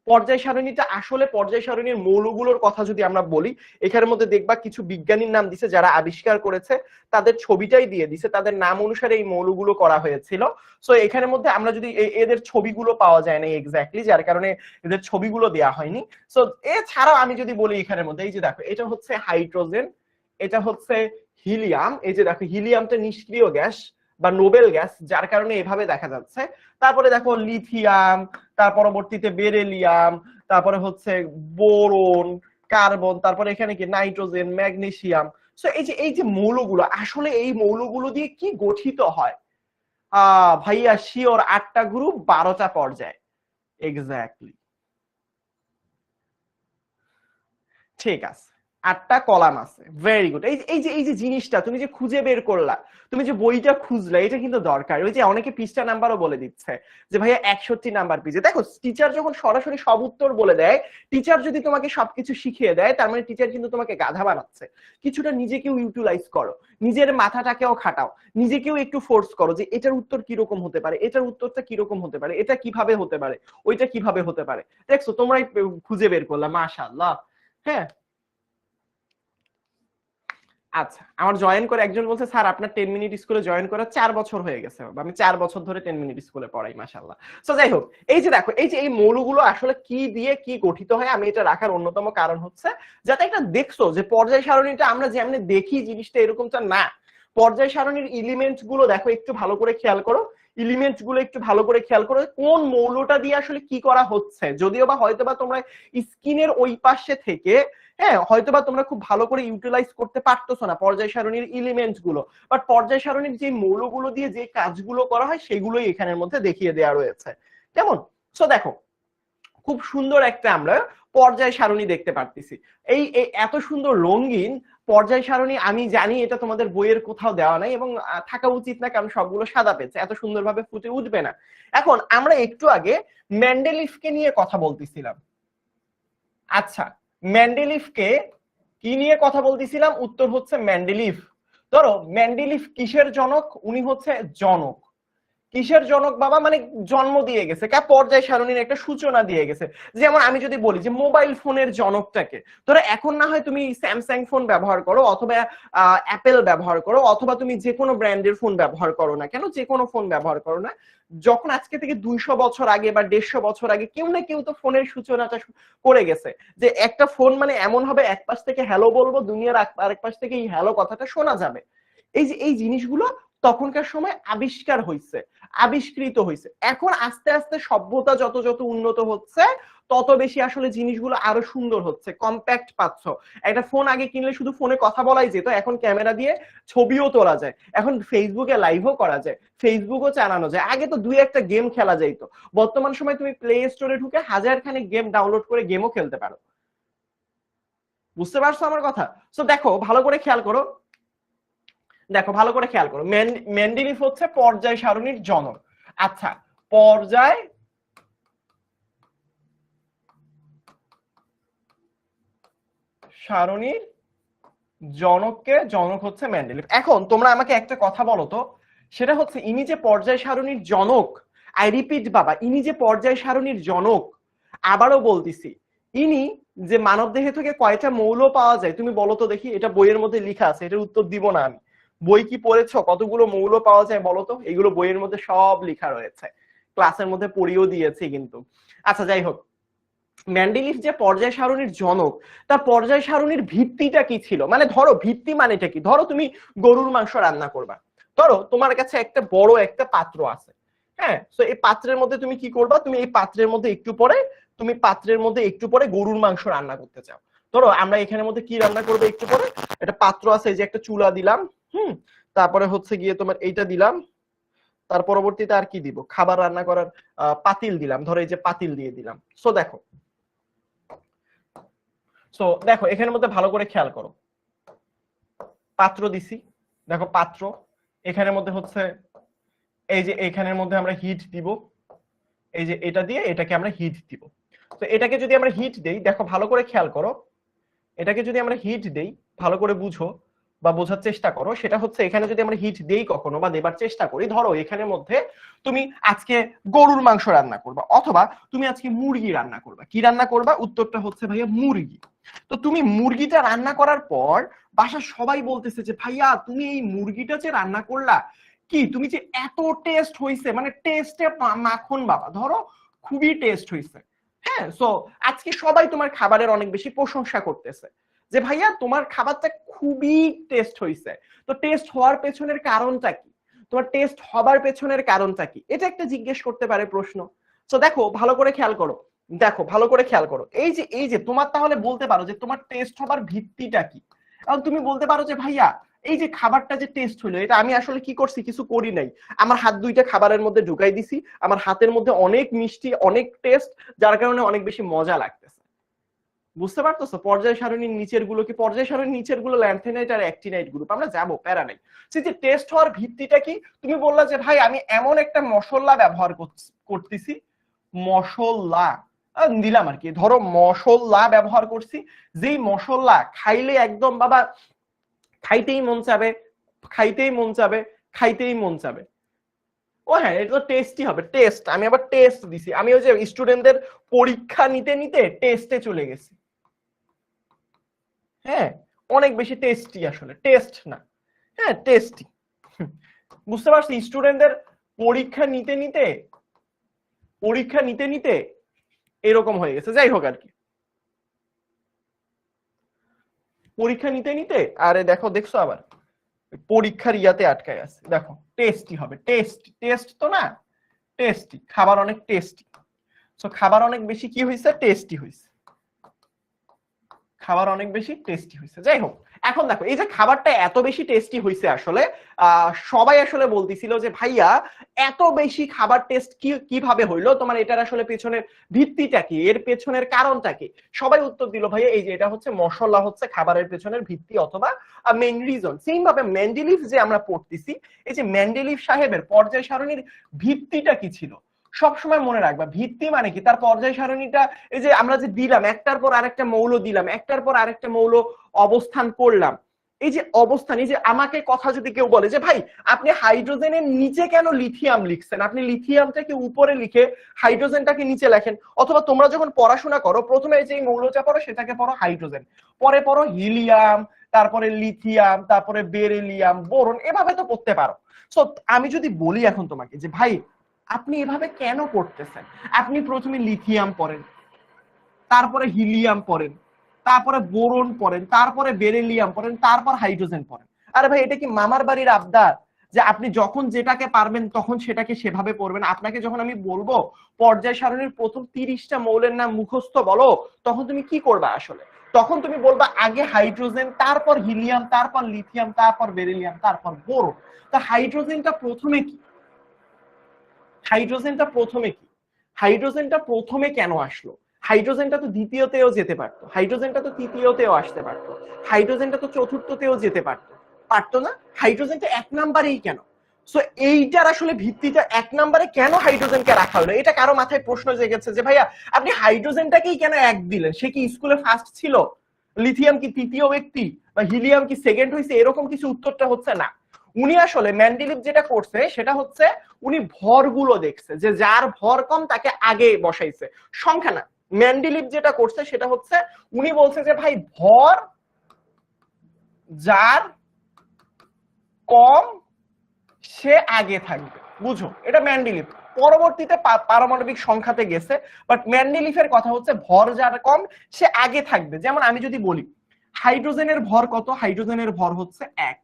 Speaker 1: পর্যায় সারণীটা আসলে, পর্যায় সারণীর মৌলগুলোর কথা যদি আমরা বলি, এখানের মধ্যে দেখবা কিছু বিজ্ঞানীর নাম দিছে, যারা আবিষ্কার করেছে তাদের ছবিটাই দিয়ে দিছে, তাদের নাম অনুসারে এই মৌলগুলো করা হয়েছিল। সো এখানের মধ্যে আমরা যদি এদের ছবিগুলো পাওয়া যায় না এক্স্যাক্টলি, যার কারণে এদের ছবিগুলো দেয়া হয়নি। সো এছাড়াও আমি যদি বলি এখানের মধ্যে, এই যে দেখো এটা হচ্ছে হাইড্রোজেন, এটা হচ্ছে হিলিয়াম। এই যে দেখো হিলিয়ামটা নিষ্ক্রিয় গ্যাস বা নোবেল গ্যাস, যার কারণে এভাবে দেখা যাচ্ছে। তারপরে দেখো লিথিয়াম, তার পরবর্তীতে বেরিলিয়াম, তারপরে হচ্ছে বোরন, কার্বন, তারপরে এখানে কি নাইট্রোজেন, ম্যাগনেসিয়াম। সো এই যে মৌলগুলো, আসলে এই মৌলগুলো দিয়ে কি গঠিত হয়? ভাইয়া শিওর, 8টা গ্রুপ 12টা পর্যায়। এক্স্যাক্টলি, ঠিক আছে, 8টা কলাম আছে। Very good. এই যে জিনিসটা তুমি যে খুঁজে বের করলা, তুমি যে বইটা খুঁজলা, এটা কিন্তু দরকার। ওই যে অনেকে পৃষ্ঠা নাম্বারও বলে দিচ্ছে যে ভাইয়া 61 নাম্বার পেজে। দেখো টিচার যখন সরাসরি সব উত্তর বলে দেয়, টিচার যদি তোমাকে সবকিছু শিখিয়ে দেয়, তার মানে টিচার কিন্তু তোমাকে গাধা বানাচ্ছে। কিছুটা নিজেকেও ইউটিলাইজ করো, নিজের মাথাটাকেও খাটাও, নিজেকেও একটু ফোর্স করো যে এটার উত্তর কিরকম হতে পারে, এটার উত্তরটা কিরকম হতে পারে, এটা কিভাবে হতে পারে, ওইটা কিভাবে হতে পারে। দেখছো তোমরাই খুঁজে বের করলা, মাশাআল্লাহ। হ্যাঁ, আচ্ছা, আমার জয়েন করে একজন বলছে স্যার আপনার 10 মিনিট স্কুলে জয়েন করা 4 বছর হয়ে গেছে, আমি 4 বছর ধরে 10 মিনিট স্কুলে পড়াই, মাশাআল্লাহ। সো যাই হোক, এই যে দেখো এই যে এই মৌলগুলো আসলে কি দিয়ে কি গঠিত হয়, আমি এটা রাখার অন্যতম কারণ হচ্ছে যাতে একটা দেখছো যে পর্যায় সারণীটা আমরা যেমন দেখি জিনিসটা এরকমটা না। পর্যায় সারণীর এলিমেন্টস গুলো দেখো একটু ভালো করে খেয়াল করো, এলিমেন্টস গুলো একটু ভালো করে খেয়াল করো, কোন মৌলটা দিয়ে আসলে কি করা হচ্ছে। যদিও বা হয়তোবা তোমরা স্ক্রিনের ওই পাশে থেকে, হ্যাঁ হয়তোবা তোমরা খুব ভালো করে ইউটিলাইজ করতে পারতেছো না পর্যায় সারণীর এলিমেন্টস গুলো, বাট পর্যায় সারণীর যে মৌলগুলো দিয়ে যে কাজগুলো করা হয় সেগুলোই এখানের মধ্যে দেখিয়ে দেওয়া রয়েছে। কেমন? সো দেখো খুব সুন্দর একটা আমরা পর্যায় সারণী দেখতে পারতেছি। এই এত সুন্দর রঙিন পর্যায় সারণী, আমি জানি এটা তোমাদের বইয়ের কোথাও দেওয়া নাই এবং থাকা উচিত না, কারণ সবগুলো সাদা পেয়েছে, এত সুন্দরভাবে ফুটে উঠবে না। এখন আমরা একটু আগে মেন্ডেলিফকে নিয়ে কথা বলতেছিলাম। আচ্ছা, মেন্ডেলিফকে কি নিয়ে কথা বলতেছিলাম? উত্তর হচ্ছে মেন্ডেলিফ। ধরো মেন্ডেলিফ কিসের জনক? উনি হচ্ছে জনক। কিসের জনক বাবা? মানে জন্ম দিয়ে গেছে, পর্যায় সারণীর একটা সূচনা দিয়ে গেছে। যেমন আমি যদি বলি যে মোবাইল ফোনের জনকটাকে, ধরো এখন না হয় তুমি স্যামসাং ফোন ব্যবহার করো অথবা অ্যাপেল ব্যবহার করো অথবা তুমি যে কোনো ব্র্যান্ডের ফোন ব্যবহার করো না কেন, যে কোনো ফোন ব্যবহার করো না, যখন আজকে থেকে 200 বছর আগে বা 150 বছর আগে কেউ না কেউ তো ফোনের সূচনাটা করে গেছে। যে একটা ফোন মানে এমন হবে এক পাশ থেকে হ্যালো বলবো, দুনিয়ার আরেক পাশ থেকে এই হ্যালো কথাটা শোনা যাবে। এই যে এই জিনিসগুলো তখনকার সময় আবিষ্কার হয়েছে, আবিষ্কৃত হয়েছে। এখন আস্তে আস্তে সভ্যতা যত যত উন্নত হচ্ছে তত বেশি আসলে জিনিসগুলো আরো সুন্দর হচ্ছে, কম্প্যাক্ট পাচ্ছ। একটা ফোন আগে কিনলে শুধু ফোনে কথা বলাই যেত, এখন ক্যামেরা দিয়ে ছবিও তোলা যায়, এখন ফেসবুকে লাইভও করা যায়, ফেসবুকও চালানো যায়। আগে তো দুই একটা গেম খেলা যাইতো, বর্তমান সময় তুমি প্লে স্টোরে ঢুকে হাজারখানেক গেম ডাউনলোড করে গেমও খেলতে পারো। বুঝতে পারছো আমার কথা? সো দেখো ভালো করে খেয়াল করো, দেখো ভালো করে খেয়াল করো, মেন্ডেলিভ হচ্ছে পর্যায় সারণীর জনক। আচ্ছা, পর্যায় সারণীর জনককে, জনক হচ্ছে মেন্ডেলিভ। এখন তোমরা আমাকে একটা কথা বলো তো, সেটা হচ্ছে ইনি যে পর্যায় সারণীর জনক, আই রিপিট বাবা, ইনি যে পর্যায় সারণীর জনক, আবারও বলতেছি, ইনি যে মানব দেহে থেকে কয়টা মৌল পাওয়া যায় তুমি বলো তো দেখি, এটা বইয়ের মধ্যে লেখা আছে, এটার উত্তর দিব না আমি। বই কি পড়েছো? কতগুলো মৌল পাওয়া যায় বলো তো? এগুলো বইয়ের মধ্যে সব লেখা রয়েছে, ক্লাসের মধ্যে পড়িয়েও দিয়েছি কিন্তু। আচ্ছা যাই হোক, মেন্ডেলিভ যে পর্যায় সারণীর জনক, তার পর্যায় সারণীর ভিত্তিটা কি ছিল? মানে ধরো ভিত্তি মানেটা কি, ধরো তুমি গরুর মাংস রান্না করবা, ধরো তোমার কাছে একটা বড় একটা পাত্র আছে, হ্যাঁ, তো এই পাত্রের মধ্যে তুমি কি করবা, তুমি এই পাত্রের মধ্যে একটু পরে, তুমি পাত্রের মধ্যে একটু পরে গরুর মাংস রান্না করতে চাও। ধরো আমরা এখানের মধ্যে কি রান্না করবো একটু পরে, একটা পাত্র আছে, এই যে একটা চুলা দিলাম, তারপরে হচ্ছে গিয়ে তোমার এইটা দিলাম, তার পরবর্তীতে আর কি দিব, খাবার রান্না করার পাতিল দিলাম, ধরো এই যে পাতিল দিয়ে দিলাম। সো দেখো এখানের মধ্যে ভালো করে খেয়াল করো, পাত্র দিছি, দেখো পাত্র, এখানের মধ্যে হচ্ছে এই যে এখানের মধ্যে আমরা হিট দিব, এই যে এটা দিয়ে এটাকে আমরা হিট দিব। তো এটাকে যদি আমরা হিট দেই, দেখো ভালো করে খেয়াল করো, এটাকে যদি আমরা হিট দেই, ভালো করে বুঝো বা বোঝার চেষ্টা করো, সেটা হচ্ছে এখানে যদি আমরা হিট দেই কখনো বা দেবার চেষ্টা করি, ধরো এখানের মধ্যে তুমি আজকে গরুর মাংস রান্না করবা অথবা তুমি আজকে মুরগি রান্না করবা, কি রান্না করবা? উত্তরটা হচ্ছে ভাইয়া মুরগি। তো তুমি মুরগিটা রান্না করার পর বাসার সবাই বলতেছে যে ভাইয়া তুমি এই মুরগিটা যে রান্না করলা, কি তুমি যে এত টেস্ট হইছে, মানে টেস্টে মাখন বাবা, ধরো খুবই টেস্ট হইছে। হ্যাঁ, সো আজকে সবাই তোমার খাবারের অনেক বেশি প্রশংসা করতেছে যে ভাইয়া তোমার খাবারটা খুবই টেস্ট হইছে। তো টেস্ট হওয়ার পেছনের কারণটা কি, তোমার টেস্ট হবার পেছনের কারণটা কি, এটা একটা জিজ্ঞেস করতে পারে প্রশ্ন। তো দেখো ভালো করে খেয়াল করো, দেখো ভালো করে খেয়াল করো, এই যে তোমার তাহলে বলতে পারো যে তোমার টেস্ট হবার ভিত্তিটা কি। এখন তুমি বলতে পারো যে ভাইয়া এই যে খাবারটা যে টেস্ট হলো, এটা আমি আসলে কি করছি, কিছু করি নাই, আমার হাত দুইটা খাবারের মধ্যে ঢুকাই দিছি, আমার হাতের মধ্যে অনেক মিষ্টি, অনেক টেস্ট, যার কারণে অনেক বেশি মজা লাগতেছে। বুঝতে পারতেছো? পর্যায় সারণীর নিচের গুলো কি, পর্যায় সারণীর নিচের গুলো ল্যান্থেনাইট আর অ্যাক্টিনাইট গ্রুপ, আমরা যাবো, প্যারা নাই। সেই যে টেস্ট হওয়ার ভিত্তিটা কি, তুমি বললা যে ভাই আমি এমন একটা মশলা ব্যবহার করতেছি, মশলা দিলাম আর কি, ধরো মশলা ব্যবহার করছি, যেই মশলা খাইলে একদম বাবা খাইতেই মন চাবে, খাইতেই মন চাবে, খাইতেই মন চাবে। ও হ্যাঁ, এটা তো টেস্টই হবে, টেস্ট, আমি আবার টেস্ট দিছি, আমি ওই যে স্টুডেন্টদের পরীক্ষা নিতে নিতে টেস্টে চলে গেছি। হ্যাঁ, অনেক বেশি টেস্টি, আসলে টেস্ট না, হ্যাঁ টেস্টি। বুঝতে পারছি, স্টুডেন্টদের পরীক্ষা নিতে নিতে, পরীক্ষা নিতে নিতে এরকম হয়ে গেছে। যাই হোক আর কি, পরীক্ষা নিতে নিতে, আরে দেখো দেখছো আবার পরীক্ষার ইয়াতে আটকায় আছে, দেখো টেস্টি হবে, টেস্ট, টেস্ট তো না, টেস্টি, খাবার অনেক টেস্টি। সো খাবার অনেক বেশি কি হয়েছে, টেস্টি হয়েছে, খাবার অনেক বেশি টেস্টি হয়েছে। যাই হোক, এখন দেখো এই যে খাবারটা এত বেশি টেস্টি হয়েছে, আসলে সবাই আসলে বলতেছিল যে ভাইয়া এত বেশি খাবার টেস্ট কিভাবে হইলো, তোমার এটার আসলে পেছনের ভিত্তিটা কি, এর পেছনের কারণটা কি? সবাই উত্তর দিল ভাইয়া এই যে এটা হচ্ছে মশলা হচ্ছে খাবারের পেছনের ভিত্তি অথবা মেইন রিজন। সেম ভাবে মেন্ডেলিভ যে আমরা পড়তেছি, এই যে মেন্ডেলিভ সাহেবের পর্যায় সারণীর ভিত্তিটা কি ছিল, সবসময় মনে রাখবা ভিত্তি মানে কি, তার পর্যায় সারণীটা, এই যে আমরা যে দিলাম একটার পর আরেকটা মৌল দিলাম, একটার পর আরেকটা মৌল অবস্থান করলাম, এই যে অবস্থান, এই যে আমাকে কথা যদি কেউ বলে যে ভাই আপনি হাইড্রোজেনের নিচে কেন লিথিয়াম লিখছেন, আপনি লিথিয়ামটাকে উপরে লিখে হাইড্রোজেনটাকে নিচে লেখেন, অথবা তোমরা যখন পড়াশোনা করো প্রথমে যে মৌলটা পড়ো সেটাকে পড়ো হাইড্রোজেন, পরে পড়ো হিলিয়াম, তারপরে লিথিয়াম, তারপরে বেরিলিয়াম, বোরন, এভাবে তো পড়তে পারো। সো আমি যদি বলি এখন তোমাকে যে ভাই আপনি এভাবে কেন পড়তেছেন, আপনি প্রথমে লিথিয়াম পড়েন, তারপরে হিলিয়াম পড়েন, তারপরে বোরন পড়েন, তারপরে বেরিলিয়াম পড়েন, তারপর হাইড্রোজেন পড়েন। আরে ভাই এটা কি মামার বাড়ির আবদার যে আপনি যখন যেটাকে পারবেন তখন সেটাকে সেভাবে পড়বেন? আপনাকে যখন আমি বলবো পর্যায় সারণীর প্রথম 30টা মৌলের নাম মুখস্থ বলো, তখন তুমি কি করবে আসলে? তখন তুমি বলবা আগে হাইড্রোজেন, তারপর হিলিয়াম, তারপর লিথিয়াম, তারপর বেরিলিয়াম, তারপর বোরন। তা হাইড্রোজেনটা প্রথমে কি? হাইড্রোজেনটা প্রথমে কি? হাইড্রোজেনটা প্রথমে কেন আসলো? হাইড্রোজেনটা তো দ্বিতীয়তেও যেতে পারতো, হাইড্রোজেনটা তো তৃতীয়তেও আসতে পারতো, হাইড্রোজেনটা তো চতুর্থতেও যেতে পারতো, পারতো না? হাইড্রোজেনটা 1 নম্বরেই কেন? সো এইটার আসলে ভিত্তিটা 1 নম্বরে কেন হাইড্রোজেনকে রাখা হলো, এটা কারো মাথায় প্রশ্ন জেগেছে যে ভাইয়া আপনি হাইড্রোজেনটাকেই কেন 1 দিলেন? সে কি স্কুলে ফার্স্ট ছিল? লিথিয়াম কি তৃতীয় ব্যক্তি, বা হিলিয়াম কি সেকেন্ড হয়েছে? এরকম কিছু উত্তরটা হচ্ছে না। উনি আসলে মেন্ডেলিভ যেটা করছে সেটা হচ্ছে উনি ভরগুলো দেখছে, যে যার ভর কম তাকে আগে বসাইছে, সংখ্যা না। মেন্ডেলিভ যেটা করছে সেটা হচ্ছে উনি বলছে যে ভাই ভর যার কম সে আগে থাকবে। বুঝো, এটা মেন্ডেলিভ। পরবর্তীতে পারমাণবিক সংখ্যাতে গেছে, বাট মেন্ডেলিভের কথা হচ্ছে ভর যার কম সে আগে থাকবে। যেমন আমি যদি বলি হাইড্রোজেনের ভর কত, হাইড্রোজেনের ভর হচ্ছে 1,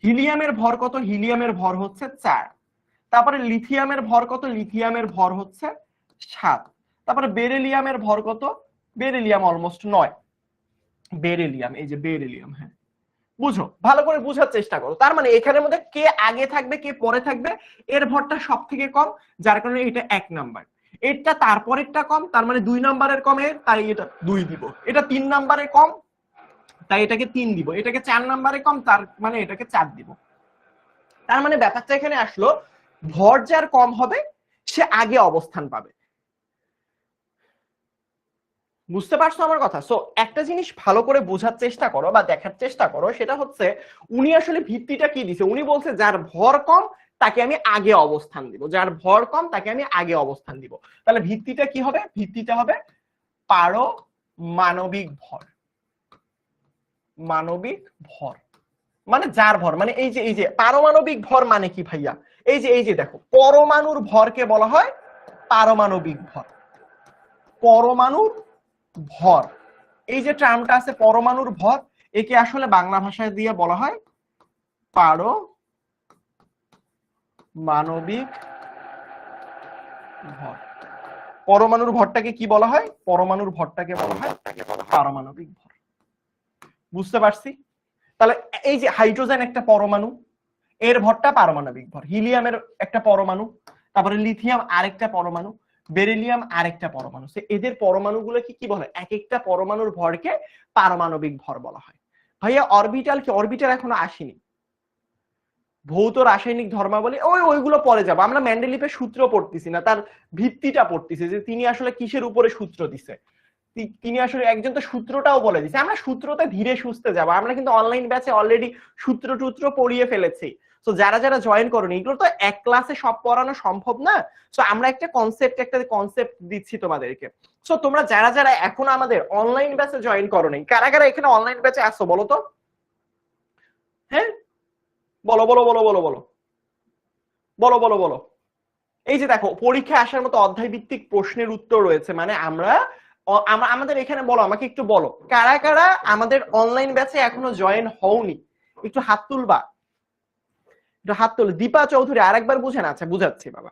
Speaker 1: হিলিয়ামের ভর কত, হিলিয়ামের ভর হচ্ছে 4, তারপরে লিথিয়ামের ভর কত, লিথিয়ামের ভর হচ্ছে 7, তারপরে বেরিলিয়ামের ভর কত, বেরিলিয়াম অলমোস্ট 9, বেরিলিয়াম, এই যে বেরিলিয়াম। হ্যাঁ বুঝো, ভালো করে বুঝার চেষ্টা করো। তার মানে এখানের মধ্যে কে আগে থাকবে কে পরে থাকবে, এর ভরটা সব থেকে কম, যার কারণে এটা 1 নাম্বার। এটা তারপরেরটা কম, তার মানে 2 নাম্বারের কমে, তাই এটা 2 দিব। এটা 3 নাম্বারে কম, তাই এটাকে 3 দিব। এটাকে 4 নাম্বারে কম, তার মানে এটাকে 4 দিব। তার মানে ব্যাপারটা এখানে আসলো ভর যার কম হবে সে আগে অবস্থান পাবে। বুঝতে পারছো আমার কথা? সো একটা জিনিস ভালো করে বোঝার চেষ্টা করো বা দেখার চেষ্টা করো, সেটা হচ্ছে উনি আসলে ভিত্তিটা কি দিছে। উনি বলছে যার ভর কম তাকে আমি আগে অবস্থান দিব, যার ভর কম তাকে আমি আগে অবস্থান দিব। তাহলে ভিত্তিটা কি হবে? ভিত্তিটা হবে পারমাণবিক ভর। মানবিক ভর মানে যার ভর, মানে এই যে পারমাণবিক ভর মানে কি ভাইয়া? এই যে দেখো, পরমাণুর ভরকে বলা হয় পারমাণবিক ভর। পরমাণুর ভর, এই যে টার্মটা আছে পরমাণুর ভর, একে আসলে বাংলা ভাষায় দিয়ে বলা হয় পারমাণবিক ভর। পরমাণুর ভরটাকে কি বলা হয়? পরমাণুর ভরটাকে বলা হয় পারমাণবিক ভর। বুঝতে পারছি? তাহলে এই যে হাইড্রোজেন একটা পরমাণু, এর ভরটা পারমাণবিক ভর। হিলিয়ামের একটা পরমাণু, তারপরে লিথিয়াম আরেকটা পরমাণু, বেরিলিয়াম আরেকটা পরমাণু। এদের পরমাণুগুলো কি বলে? এক একটা পরমাণুর ভরকে পারমাণবিক ভর বলা হয়। ভাইয়া অরবিটাল কি? অরবিটাল এখনো আসেনি। ভৌত রাসায়নিক ধর্মাবলী ওইগুলো পরে যাবো। আমরা মেন্ডেলিভের সূত্র পড়তেছি না, তার ভিত্তিটা পড়তেছি, যে তিনি আসলে কিসের উপরে সূত্র দিছে। তিনি আসলে একজন তো সূত্রটাও বলে দিছে। আমরা সূত্রতে ধীরে সুস্থে যাবো। আমরা কিন্তু অনলাইন ব্যাচে অলরেডি সূত্র টুত্র পড়িয়ে ফেলেছি। তো যারা যারা জয়েন করোনি, এগুলো তো এক ক্লাসে সব পড়ানো সম্ভব না। সো আমরা একটা কনসেপ্ট দিচ্ছি তোমাদেরকে। সো তোমরা যারা যারা এখন আমাদের অনলাইন ব্যাচে জয়েন করোনি, কারা কারা এখানে অনলাইন ব্যাচে আসো বলো তো? হ্যাঁ বলো বলো বলো বলো বলো বলো বলো বলো। এই যে দেখো, পরীক্ষায় আসার মতো অধ্যায় ভিত্তিক প্রশ্নের উত্তর রয়েছে। মানে আমরা আমাদের এখানে বলো, আমাকে একটু বলো কারা কারা আমাদের অনলাইন ব্যাচে এখনো জয়েন হওনি, একটু হাত তুলবা, একটু হাত তুল। দীপা চৌধুরী আরেকবার বুঝেন? আচ্ছা বুঝাচ্ছি বাবা,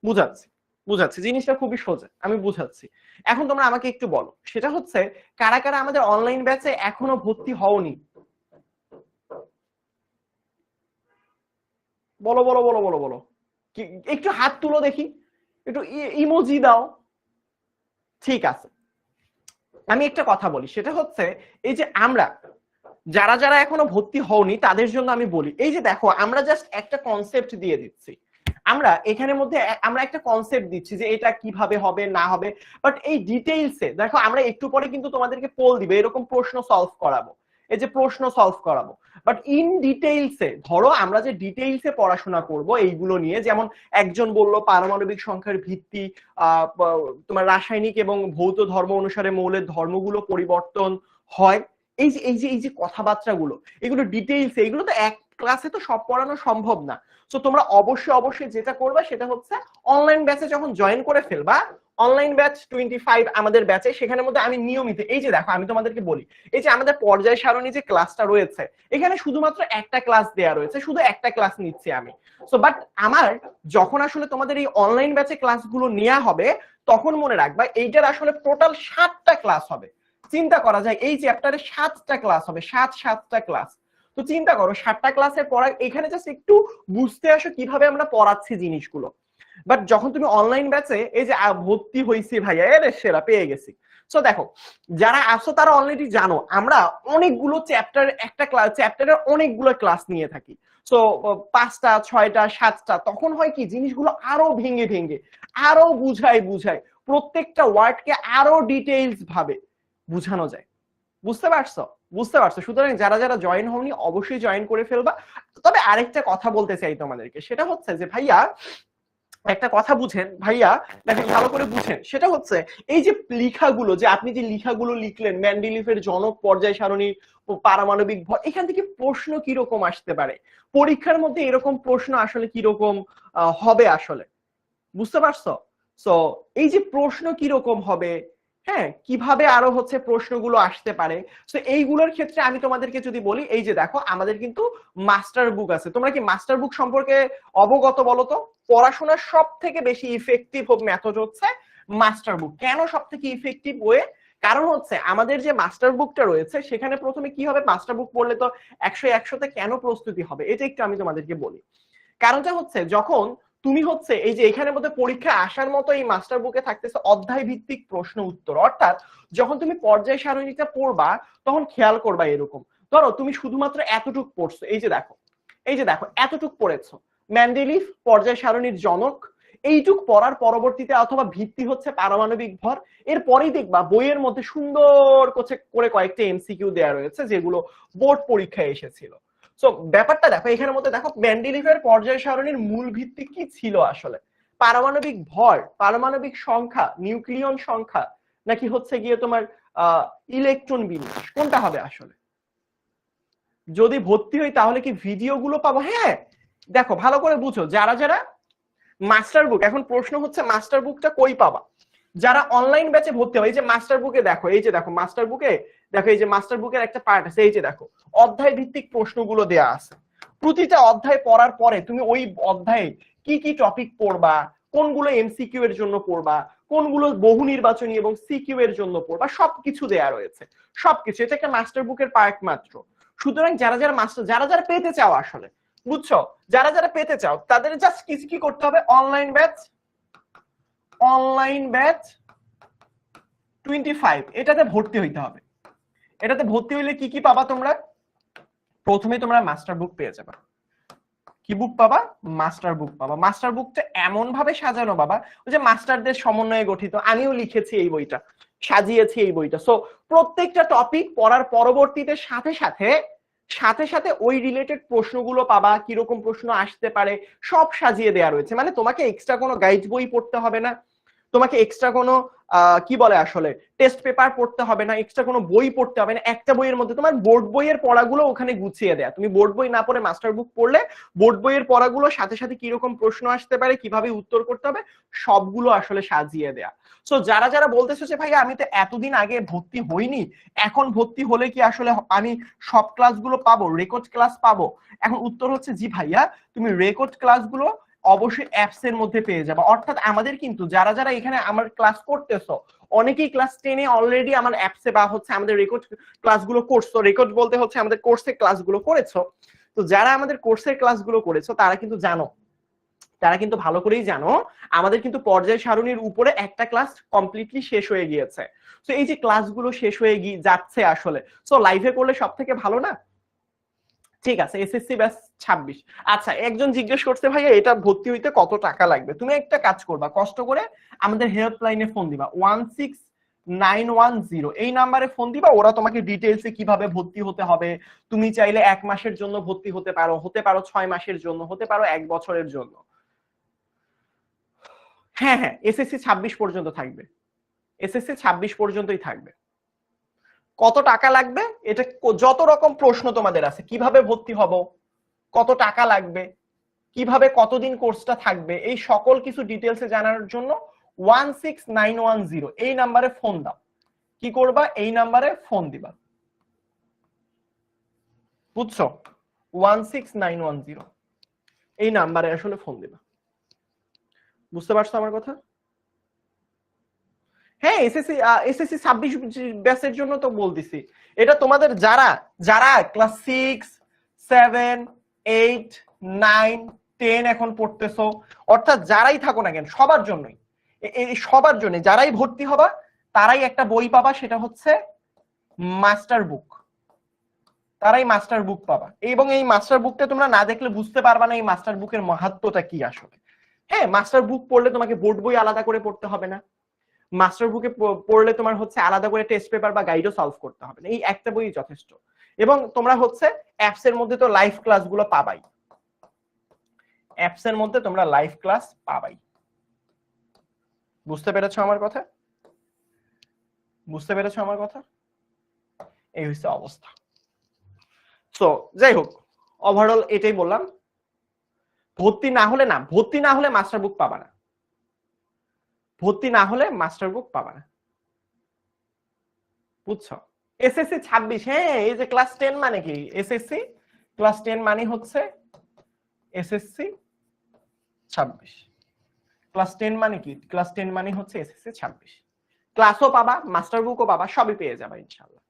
Speaker 1: বুঝাচ্ছি বুঝাচ্ছি, জিনিসটা খুবই সোজা, আমি বুঝাচ্ছি। এখন তোমরা আমাকে একটু বলো, সেটা হচ্ছে কারা কারা আমাদের অনলাইন ব্যাচে এখনো ভর্তি হওনি? বলো বলো বলো বলো বলো, একটু হাত তুলো দেখি, একটু ইমোজি দাও। ঠিক আছে, আমি একটা কথা বলি, সেটা হচ্ছে এই যে আমরা যারা যারা এখনো ভর্তি হওনি তাদের জন্য আমি বলি, এই যে দেখো আমরা জাস্ট একটা কনসেপ্ট দিয়ে দিচ্ছি। আমরা এখানের মধ্যে আমরা একটা কনসেপ্ট দিচ্ছি যে এটা কিভাবে হবে না হবে, বাট এই ডিটেইলসে দেখো আমরা একটু পরে কিন্তু তোমাদেরকে পোল দিবে, এরকম প্রশ্ন সলভ করাবো। এই যে প্রশ্ন সলভ করাবো, বাট ইন ডিটেইলসে ধরো আমরা যে ডিটেইলসে পড়াশোনা করব এইগুলো নিয়ে, যেমন একজন বললো পারমাণবিক সংখ্যার ভিত্তি, তোমার রাসায়নিক এবং ভৌত ধর্ম অনুসারে মৌলের ধর্মগুলো পরিবর্তন হয়, এই যে কথাবার্তাগুলো, এগুলো ডিটেইলসে, এগুলো তো এক ক্লাসে তো সব পড়ানো সম্ভব না। সো তোমরা অবশ্যই যেটা করবে সেটা হচ্ছে অনলাইন ব্যাচে যখন জয়েন করে ফেলবা, অনলাইন ব্যাচ 25 আমাদের ব্যাচে, সেখানের মধ্যে আমি নিয়মিত, এই যে দেখো আমি তোমাদেরকে বলি, এই যে আমাদের পর্যায় সারণী যে ক্লাসটা রয়েছে এখানে শুধুমাত্র একটা ক্লাস দেয়া রয়েছে, শুধু একটা ক্লাস নিচ্ছি আমি। সো বাট আমার যখন আসলে তোমাদের এই অনলাইন ব্যাচে ক্লাসগুলো নেওয়া হবে তখন মনে রাখবা এইটার আসলে টোটাল 7টা ক্লাস হবে। চিন্তা করা যায় এই চ্যাপ্টারে 7টা ক্লাস হবে, 7টা ক্লাস। তো চিন্তা করো 7টা ক্লাসের পড়া, এখানে জাস্ট একটু বুঝতে আসো কিভাবে আমরা পড়াচ্ছি জিনিসগুলো। বাট যখন তুমি অনলাইন ব্যাচে এই যে ভর্তি হইছি ভাইয়া, এর সেরা পেয়ে গেছি। সো দেখো যারা আসো তারা অলরেডি জানো আমরা অনেকগুলো চ্যাপ্টার, একটা ক্লাস চ্যাপ্টারের অনেকগুলো ক্লাস নিয়ে থাকি। সো 5টা 6টা 7টা, তখন হয় কি জিনিসগুলো আরো ভেঙে আরো বুঝাই প্রত্যেকটা ওয়ার্ডকে আরো ডিটেইলস ভাবে বুঝানো যায়। বুঝতে পারছো? সুতরাং যারা যারা জয়েন হওনি অবশ্যই জয়েন করে ফেলবা। তবে আরেকটা কথা বলতে চাই তোমাদেরকে, সেটা হচ্ছে যে ভাইয়া একটা কথা বুঝেন, ভাইয়া দেখেন ভালো করে বুঝেন, সেটা হচ্ছে এই যে লেখাগুলো, যে আপনি যে লেখাগুলো লিখলেন মেন্ডেলিফের জনক, পর্যায় সারণী, পারমাণবিক ভর, এখান থেকে প্রশ্ন কিরকম আসতে পারে, পরীক্ষার মধ্যে এরকম প্রশ্ন আসলে কিরকম হবে আসলে, বুঝতে পারছো? সো এই যে প্রশ্ন কিরকম হবে, হ্যাঁ, কিভাবে আরো হচ্ছে প্রশ্নগুলো আসতে পারে, তো এইগুলোর ক্ষেত্রে আমি তোমাদেরকে যদি বলি, এই যে দেখো আমাদের কিন্তু মাস্টার বুক আছে। তোমরা কি মাস্টার বুক সম্পর্কে অবগত? বলো তো, পড়াশোনার সব থেকে বেশি ইফেক্টিভ মেথড হচ্ছে মাস্টার বুক। কেন সব থেকে ইফেক্টিভ ওয়ে? কারণ হচ্ছে আমাদের যে মাস্টার বুকটা রয়েছে সেখানে প্রথমে কি হবে, মাস্টার বুক পড়লে তো 100-100তে কেন প্রস্তুতি হবে, এটা একটু আমি তোমাদেরকে বলি। কারণটা হচ্ছে যখন তুমি হচ্ছে এই যে এখানের মধ্যে পরীক্ষা আসার মতো এই মাস্টার বুকে থাকতেছে অধ্যায় ভিত্তিক প্রশ্ন উত্তর, অর্থাৎ যখন তুমি পর্যায় সারণীটা পড়বা তখন খেয়াল করবা এরকম, ধরো তুমি শুধুমাত্র এতটুক পড়ছো, এই যে দেখো এতটুক পড়েছো, মেন্ডেলিফ পর্যায় সারণীর জনক, এইটুক পড়ার পরবর্তীতে অথবা ভিত্তি হচ্ছে পারমাণবিক ভর, এরপরেই দেখবা বইয়ের মধ্যে সুন্দর করে কয়েকটা এমসিকিউ দেওয়া রয়েছে যেগুলো বোর্ড পরীক্ষায় এসেছিল। সো ব্যাপারটা দেখো এখানের মধ্যে দেখো মেন্ডেলিফের পর্যায় সারণীর মূল ভিত্তি কি ছিল আসলে, পারমাণবিক ভর, পারমাণবিক সংখ্যা, নিউক্লিয়ন সংখ্যা, নাকি হচ্ছে গিয়ে তোমার ইলেকট্রন বিন্যাস, কোনটা হবে আসলে? যদি ভর্তি হই তাহলে কি ভিডিওগুলো পাবো? হ্যাঁ, দেখো ভালো করে বুঝো, যারা যারা মাস্টার বুক, এখন প্রশ্ন হচ্ছে মাস্টার বুকটা কই পাবা, যারা অনলাইন ব্যাচে ভর্তি হবে, এই যে মাস্টার বুকে দেখো, এই যে দেখো মাস্টার বুকে দেখো, এই যে মাস্টার বুকের একটা পার্ট আছে, এই যে দেখো অধ্যায় ভিত্তিক প্রশ্নগুলো দেয়া আছে। প্রতিটা অধ্যায় পড়ার পরে তুমি ওই অধ্যায়ে কি কি টপিক পড়বা, কোনগুলো এমসিকিউ এর জন্য পড়বা, কোনগুলো বহু নির্বাচনী এবং সিকিউ এর জন্য পড়বা, সবকিছু দেয়া রয়েছে, সবকিছু। এটা একটা মাস্টার বুকের পার্ট মাত্র। সুতরাং যারা যারা পেতে চাও আসলে, বুঝছো, যারা পেতে চাও তাদের জাস্ট কিছু কি করতে হবে, অনলাইন ব্যাচ 25 এটাতে ভর্তি হইতে হবে। এটাতে ভর্তি হইলে কি কি পাবা তোমরা? প্রথমে তোমরা মাস্টার বুক পেয়ে যাবে। কি বুক পাবা? মাস্টার বুক পাবা। মাস্টার বুকটা এমন ভাবে সাজানো বাবা, ওই যে মাস্টারদের সমন্বয়ে গঠিত, আমিও লিখেছি এই বইটা, সাজিয়েছি এই বইটা। সো প্রত্যেকটা টপিক পড়ার পরবর্তীতে সাথে সাথে ওই রিলেটেড প্রশ্নগুলো পাবা, কিরকম প্রশ্ন আসতে পারে সব সাজিয়ে দেয়া রয়েছে। মানে তোমাকে এক্সট্রা কোনো গাইড বই পড়তে হবে না, তোমাকে এক্সট্রা কোনো কি বলে আসলে টেস্ট পেপার পড়তে হবে না, এক্সট্রা কোনো বই পড়তে হবে না। একটা বইয়ের মধ্যে তোমার বোর্ড বইয়ের পড়াগুলো ওখানে গুছিয়ে দেয়া। তুমি বোর্ড বই না পড়ে মাস্টার বুক পড়লে বোর্ড বইয়ের পড়াগুলো সাথে কিরকম প্রশ্ন আসতে পারে, কিভাবে উত্তর করতে হবে, সবগুলো আসলে সাজিয়ে দেয়া। সো যারা বলতেছো যে ভাই আমি তো এতদিন আগে ভর্তি হইনি, এখন ভর্তি হলে কি আসলে আমি সব ক্লাসগুলো পাবো, রেকর্ড ক্লাস পাবো? এখন উত্তর হচ্ছে জি ভাইয়া, তুমি রেকর্ড ক্লাসগুলো অবশ্যই অ্যাপস এর মধ্যে পেয়ে যাবে। অর্থাৎ আমাদের কিন্তু যারা এখানে আমার ক্লাস করতেছো অনেকেই ক্লাস 10 এ অলরেডি আমার অ্যাপসে বা হচ্ছে আমাদের রেকর্ড ক্লাসগুলো করছো, রেকর্ড বলতে হচ্ছে আমাদের কোর্সে ক্লাসগুলো করেছো। তো যারা আমাদের কোর্সের ক্লাসগুলো করেছো তারা কিন্তু জানো, তারা কিন্তু ভালো করেই জানো আমাদের কিন্তু পর্যায় সারণীর উপরে একটা ক্লাস কমপ্লিটলি শেষ হয়ে গিয়েছে। তো এই যে ক্লাসগুলো শেষ হয়ে যাচ্ছে আসলে, সো লাইভে করলে সব থেকে ভালো না? ঠিক আছে, এসএসসি ব্যাচ 26। আচ্ছা, একজন জিজ্ঞেস করছে ভাইয়া এটা ভর্তি হইতে কত টাকা লাগবে? তুমি একটা কাজ করবা, কষ্ট করে আমাদের হেল্পলাইনে ফোন দিবা, 910 এই নাম্বারে ফোন দিবা, ওরা তোমাকে ডিটেইলসে কিভাবে ভর্তি হতে হবে, তুমি চাইলে 1 মাসের জন্য ভর্তি হতে পারো 6 মাসের জন্য, হতে পারো 1 বছরের জন্য। হ্যাঁ হ্যাঁ, এসএসসি 26 পর্যন্ত থাকবে, এসএসসি 26 পর্যন্তই থাকবে। কত টাকা লাগবে, এটা যত রকম প্রশ্ন তোমাদের আছে, কিভাবে ভর্তি হব, কত টাকা লাগবে, কিভাবে কতদিন কোর্সটা থাকবে, এই সকল কিছু ডিটেইলসে জানার জন্য 16910 এই নাম্বারে ফোন দাও। কি করবা, এই নাম্বারে ফোন দিবা, বুঝছো? 16910 এই নাম্বারে আসলে ফোন দিবা। বুঝতে পারছো আমার কথা? হ্যাঁ, এসএসসি এসএসসি 26 ব্যাচের জন্য তো বলতেছি। এটা তোমাদের যারা যারা ক্লাস 6 7 8 9 10 এখন পড়তেছো, অর্থাৎ যারাই থাকো না কেন সবার জন্যই, এই সবার জন্য যারাই ভর্তি হবা তারাই একটা বই পাবা, সেটা হচ্ছে মাস্টার বুক। তারাই মাস্টার বুক পাবা, এবং এই মাস্টার বুকটা তোমরা না দেখলে বুঝতে পারবা না এই মাস্টার বুকের মাহাত্ম্যটা কি আসলে। হ্যাঁ, মাস্টার বুক পড়লে তোমাকে বোর্ড বই আলাদা করে পড়তে হবে না, মাস্টার বুকে পড়লে তোমার হচ্ছে আলাদা করে টেস্ট পেপার বা গাইডও সলভ করতে হবে না, এই একটা বই যথেষ্ট। এবং তোমরা হচ্ছে অ্যাপস এর মধ্যে তো লাইভ ক্লাসগুলো পাবাই, অ্যাপস এর মধ্যে তোমরা লাইভ ক্লাস পাবাই। বুঝতে পেরেছো আমার কথা? বুঝতে পেরেছো আমার কথা? এই হচ্ছে অবস্থা। সো যাই হোক, ওভারঅল এটাই বললাম। ভর্তি না হলে না, ভর্তি না হলে মাস্টার বুক পাবা না, ভর্তি না হলে মাস্টার বুক পাবা না, বুঝছো? এসএসসি 26, হ্যাঁ এই যে ক্লাস 10 মানে কি, এসএসসি ক্লাস 10 মানে হচ্ছে এসএসসি 26। ক্লাস 10 মানে কি, ক্লাস 10 মানে হচ্ছে এসএসসি 26। ক্লাসও পাবা, মাস্টার বুকও পাবা, সবই পেয়ে যাবে ইনশাআল্লাহ।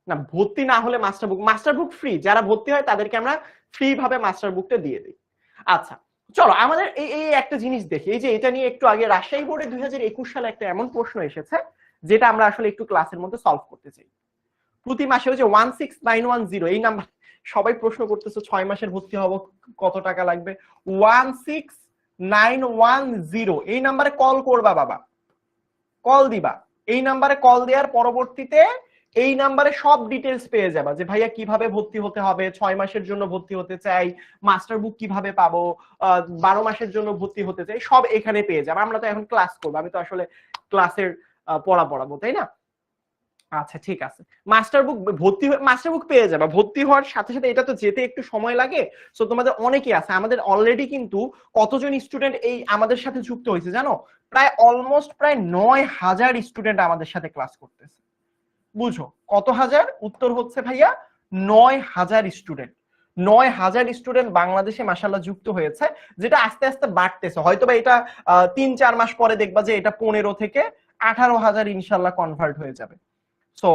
Speaker 1: না, ভর্তি না হলে মাস্টার বুক ফ্রি, যারা ভর্তি হয় তাদেরকে আমরা ফ্রি ভাবে মাস্টার বুকটা দিয়ে দিই। আচ্ছা চলো আমাদের এই একটা জিনিস দেখি, এই যে এটা নিয়ে একটু আগে রাজশাহী বোর্ডে 2021 সালে একটা এমন প্রশ্ন এসেছে যেটা আমরা আসলে একটু ক্লাসের মধ্যে সলভ করতে চাই। প্রতি মাসে হচ্ছে 16910 এই নাম্বার, সবাই প্রশ্ন করতেছে 6 মাসের ভর্তি হব কত টাকা লাগবে। 16910 এই নাম্বারে কল করবা বাবা, কল দিবা। এই নাম্বারে কল দেওয়ার পরবর্তীতে এই নাম্বারে সব ডিটেলস পেয়ে যাবা, যে ভাইয়া কিভাবে ভর্তি হতে হবে, 6 মাসের জন্য ভর্তি হতে চাই, মাস্টার বুক কিভাবে পাবো, 12 মাসের জন্য ভর্তি হতে চাই, সব এখানে পেয়ে যাবে। আমরা তো এখন ক্লাস করবো, আমি তো আসলে ক্লাসের পড়াবো, তাই না? আচ্ছা ঠিক আছে, মাস্টার বুক ভর্তি মাস্টার বুক পেয়ে যাবে, ভর্তি হওয়ার সাথে সাথে এটা তো যেতে একটু সময় লাগে। সো তোমাদের অনেকে আছে, আমাদের অলরেডি কিন্তু কতজন স্টুডেন্ট এই আমাদের সাথে যুক্ত হয়েছে জানো? প্রায় অলমোস্ট প্রায় 9000 স্টুডেন্ট আমাদের সাথে ক্লাস করতেছে। বুঝো কত হাজার? উত্তর হচ্ছে ভাইয়া 9000 স্টুডেন্ট। 9000 স্টুডেন্ট বাংলাদেশে মাশাআল্লাহ যুক্ত হয়েছে, যেটা আস্তে আস্তে বাড়তেছে। হয়তোবা এটা 3-4 মাস পরে দেখবা যে এটা 15 থেকে 18,000 ইনশাআল্লাহ কনভার্ট হয়ে যাবে। সো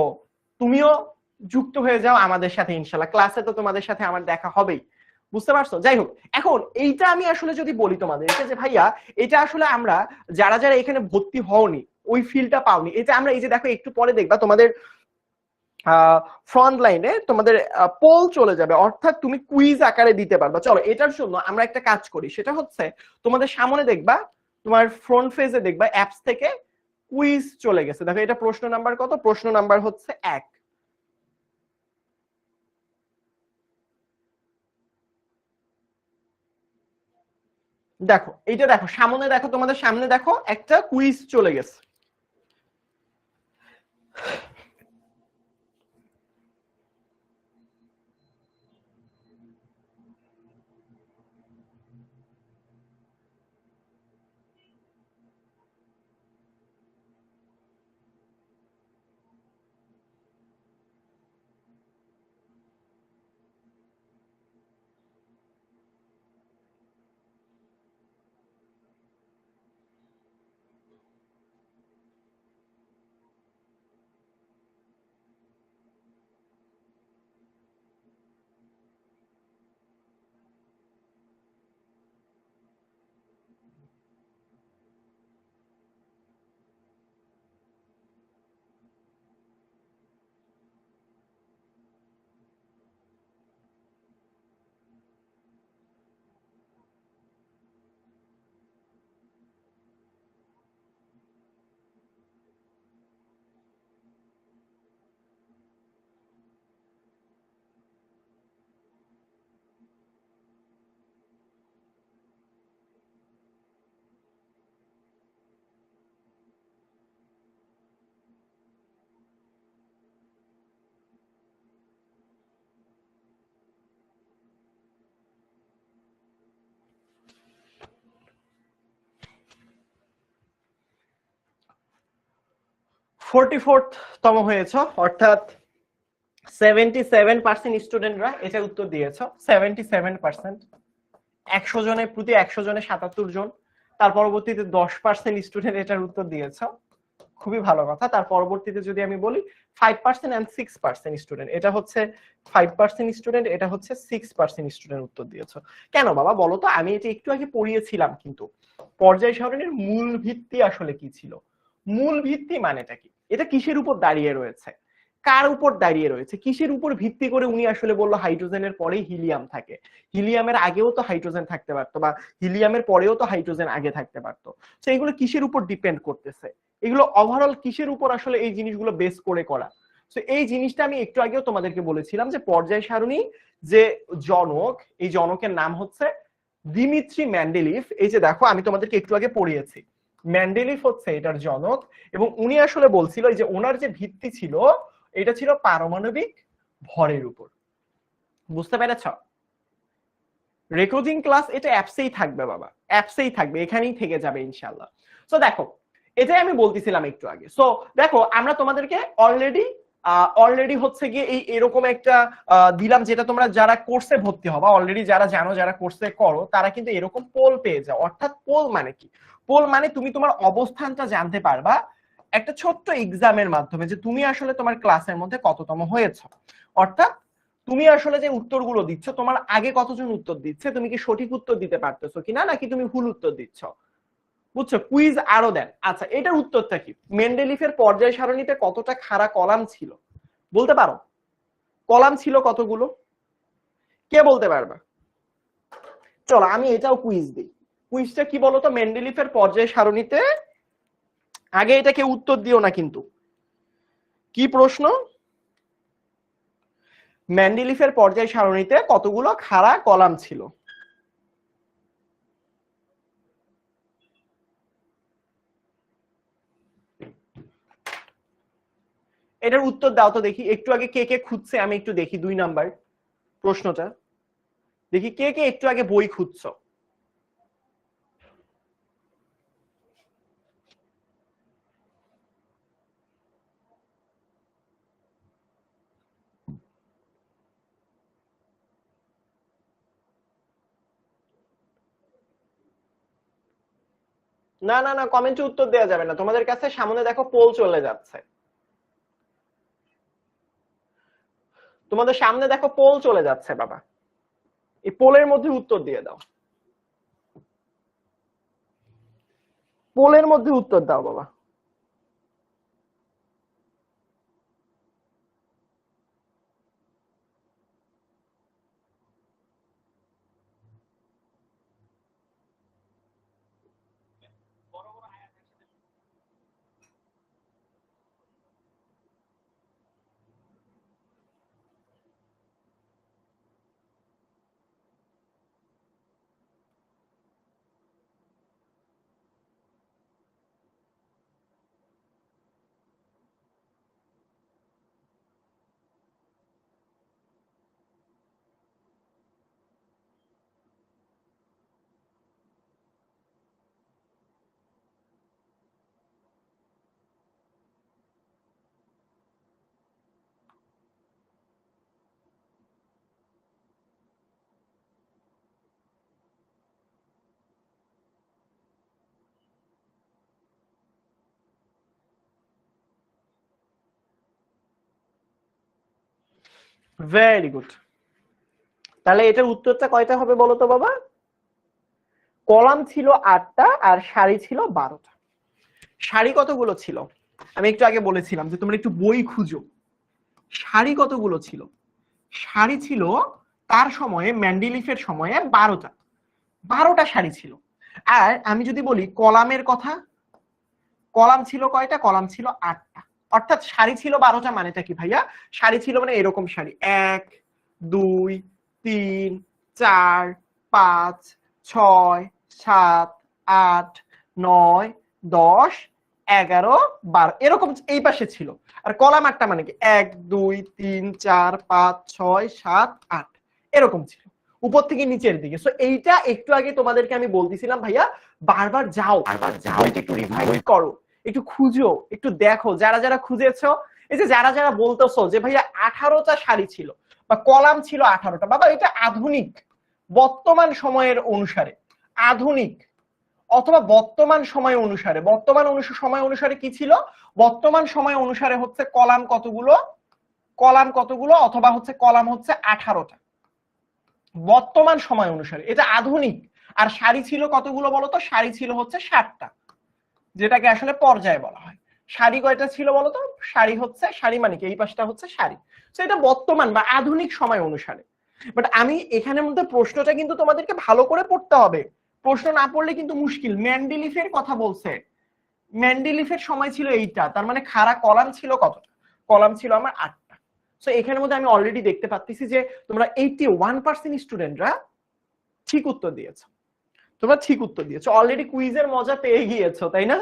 Speaker 1: তুমিও যুক্ত হয়ে যাও আমাদের সাথে ইনশাআল্লাহ, ক্লাসে তো তোমাদের সাথে আমার দেখা হবেই। বুঝতে পারছো? যাই হোক, এখন এইটা আমি আসলে যদি বলি তোমাদেরকে যে ভাইয়া এটা আসলে আমরা যারা যারা এখানে ভর্তি হওনি, ওই ফিলটা পাওনি, এটা আমরা এই যে দেখো একটু পরে দেখবা তোমাদের ফ্রন্ট লাইনে তোমাদের পোল চলে যাবে, অর্থাৎ তুমি কুইজ আকারে দিতে পারবা। চলো এটার জন্য আমরা একটা কাজ করি, সেটা হচ্ছে তোমাদের সামনে দেখবা, তোমার ফ্রন্ট পেজে দেখবা অ্যাপস থেকে কুইজ চলে গেছে। দেখো এটা প্রশ্ন নাম্বার কত, প্রশ্ন নাম্বার হচ্ছে 1। দেখো এইটা, দেখো সামনে, দেখো তোমাদের সামনে দেখো একটা কুইজ চলে গেছে। 44 তম হয়েছ, অর্থাৎ 77% স্টুডেন্টরা এটা উত্তর দিয়েছ। 77%, 100 জনের প্রতি 100 জনে 77 জন। তার পরবর্তীতে 10% স্টুডেন্ট এটার উত্তর দিয়েছ, খুবই ভালো কথা। তার পরবর্তীতে যদি আমি বলি 5% and 6% স্টুডেন্ট, এটা হচ্ছে 5% স্টুডেন্ট, এটা হচ্ছে 6% স্টুডেন্ট উত্তর দিয়েছো। কেন বাবা বলো তো? আমি এটা একটু আগে পড়িয়েছিলাম, কিন্তু পর্যায় সারণীর মূল ভিত্তি আসলে কি ছিল? মূল ভিত্তি মানেটা কি? এটা কিসের উপর দাঁড়িয়ে রয়েছে, কার উপর দাঁড়িয়ে রয়েছে, কিসের উপর ভিত্তি করে উনি আসলে বললো হাইড্রোজেনের পরেই হিলিয়াম থাকে? হিলিয়ামের আগেও তো হাইড্রোজেন থাকতে পারতো, বা হিলিয়ামের পরেও তো হাইড্রোজেন আগে থাকতে পারতো। তো এগুলো কিসের উপর ডিপেন্ড করতেছে? এগুলো ওভারঅল কিসের উপর আসলে এই জিনিসগুলো বেস করে করা? তো এই জিনিসটা আমি একটু আগেও তোমাদেরকে বলেছিলাম যে পর্যায় সারণী যে জনক, এই জনকের নাম হচ্ছে দিমিত্রি মেন্ডেলিভ। এই যে দেখো, আমি তোমাদেরকে একটু আগে পড়িয়েছি, মেন্ডেলিভ হচ্ছে এটার জনক, এবং উনি আসলে বলছিল এই যে ওনার যে ভিত্তি ছিল এটা ছিল পারমাণবিক ভরের উপর। বুঝতে পেরেছ? রেকর্ডিং ক্লাস এটা অ্যাপসেই থাকবে বাবা, অ্যাপসেই থাকবে, এখানেই থেকে যাবে ইনশাআল্লাহ। সো দেখো, এটাই আমি বলতেছিলাম একটু আগে। সো দেখো, আমরা তোমাদেরকে অলরেডি হচ্ছে গিয়ে এই এরকম একটা দিলাম, যেটা তোমরা যারা কোর্সে ভর্তি হবা, অলরেডি যারা জানো, যারা কোর্সে করো, তারা কিন্তু এরকম পোল পেয়ে যাও। অর্থাৎ পোল মানে কি? পোল মানে তুমি তোমার অবস্থানটা জানতে পারবা একটা ছোট্ট এক্সামের মাধ্যমে, যে তুমি আসলে তোমার ক্লাসের মধ্যে কততম হয়েছ। অর্থাৎ তুমি আসলে যে উত্তরগুলো দিচ্ছ, তোমার আগে কতজন উত্তর দিচ্ছে, তুমি কি সঠিক উত্তর দিতে পারতেছো কিনা, নাকি তুমি ভুল উত্তর দিচ্ছ। বুঝছো? কুইজ আরো দেন। আচ্ছা, এটার উত্তরটা কি? মেন্ডেলিফের পর্যায় সারণীতে কতটা খাড়া কলাম ছিল বলতে পারো? কলাম ছিল কতগুলো? কে বলতে পারবে? চলো আমি এটাও কুইজ দিই। কুইজটা কি বলতো? মেন্ডেলিফের পর্যায় সারণীতে, আগে এটা কেউ উত্তর দিও না কিন্তু, কি প্রশ্ন? মেন্ডেলিফের পর্যায় সারণীতে কতগুলো খাড়া কলাম ছিল? এটার উত্তর দাও তো দেখি। একটু আগে কে কে খুঁজছে আমি একটু দেখি, 2 নাম্বার প্রশ্নটা দেখি, কে কে একটু আগে বই খুঁজছো। না না না, কমেন্টে উত্তর দেওয়া যাবে না, তোমাদের কাছে সামনে দেখো পোল চলে যাচ্ছে, তোমাদের সামনে দেখো পোল চলে যাচ্ছে বাবা, এই পোলের মধ্যে উত্তর দিয়ে দাও, পোলের মধ্যে উত্তর দাও বাবা। Very good. তাহলে এটার উত্তরটা কয়টা হবে বলো তো বাবা? কলাম ছিল 8টা আর সারি ছিল 12টা। সারি কতগুলো ছিল? আমি একটু আগে বলেছিলাম যে তোমরা একটু বই খুঁজো। সারি কতগুলো ছিল? সারি ছিল তার সময়ে, মেন্ডেলিফের সময়ে 12টা, 12টা সারি ছিল। আর আমি যদি বলি কলামের কথা, কলাম ছিল কয়টা? কলাম ছিল 8টা। অর্থাৎ সারি ছিল 12টা, মানেটা কি ভাইয়া? সারি ছিল মানে এরকম সারি, 1 2 3 4 5 6 7 8 9 10 11 12 এরকম এই পাশে ছিল। আর কলাম 8টা মানে কি? 1 2 3 4 5 6 7 8 এরকম ছিল, উপর থেকে নিচের দিকে। সো এইটা একটু আগে তোমাদেরকে আমি বলতেছিলাম ভাইয়া, বারবার যাও, একটু রিভাইজ করো, একটু খুঁজো, একটু দেখো, যারা যারা খুঁজেছো, এই যে যারা যারা বলতেছো যে ভাইয়া 18টা শাড়ি ছিল বা কলাম ছিল 18টা, বাবা এটা আধুনিক বর্তমান সময়ের অনুসারে, আধুনিক অথবা বর্তমান সময় অনুসারে, বর্তমান সময় অনুসারে কি ছিল, বর্তমান সময় অনুসারে হচ্ছে কলাম কতগুলো, কলাম কতগুলো, অথবা হচ্ছে কলাম হচ্ছে 18টা বর্তমান সময় অনুসারে, এটা আধুনিক। আর শাড়ি ছিল কতগুলো বলতো, শাড়ি ছিল হচ্ছে 60টা, যেটাকে আসলে পর্যায় বলা হয়। শাড়ি কয়টা ছিল বলতো, শাড়ি হচ্ছে, শাড়ি মানে কি, এই পাশটা হচ্ছে শাড়ি। তো এটা বর্তমান বা আধুনিক সময় অনুসারে। বাট আমি এখানের মধ্যে প্রশ্নটা কিন্তু তোমাদেরকে ভালো করে পড়তে হবে, প্রশ্ন না পড়লে কিন্তু মুশকিল। ম্যান্ডেলিফের কথা বলছে, ম্যান্ডেলিফের সময় ছিল এইটা, তার মানে খাড়া কলাম ছিল কতটা, কলাম ছিল আমার 8টা। সো এখানের মধ্যে আমি অলরেডি দেখতে পাচ্ছি যে তোমরা 81% স্টুডেন্টরা ঠিক উত্তর দিয়েছো, তোমরা ঠিক উত্তর দিয়েছো, অলরেডি কুইজের মজা পেয়ে গিয়েছো, তাই না?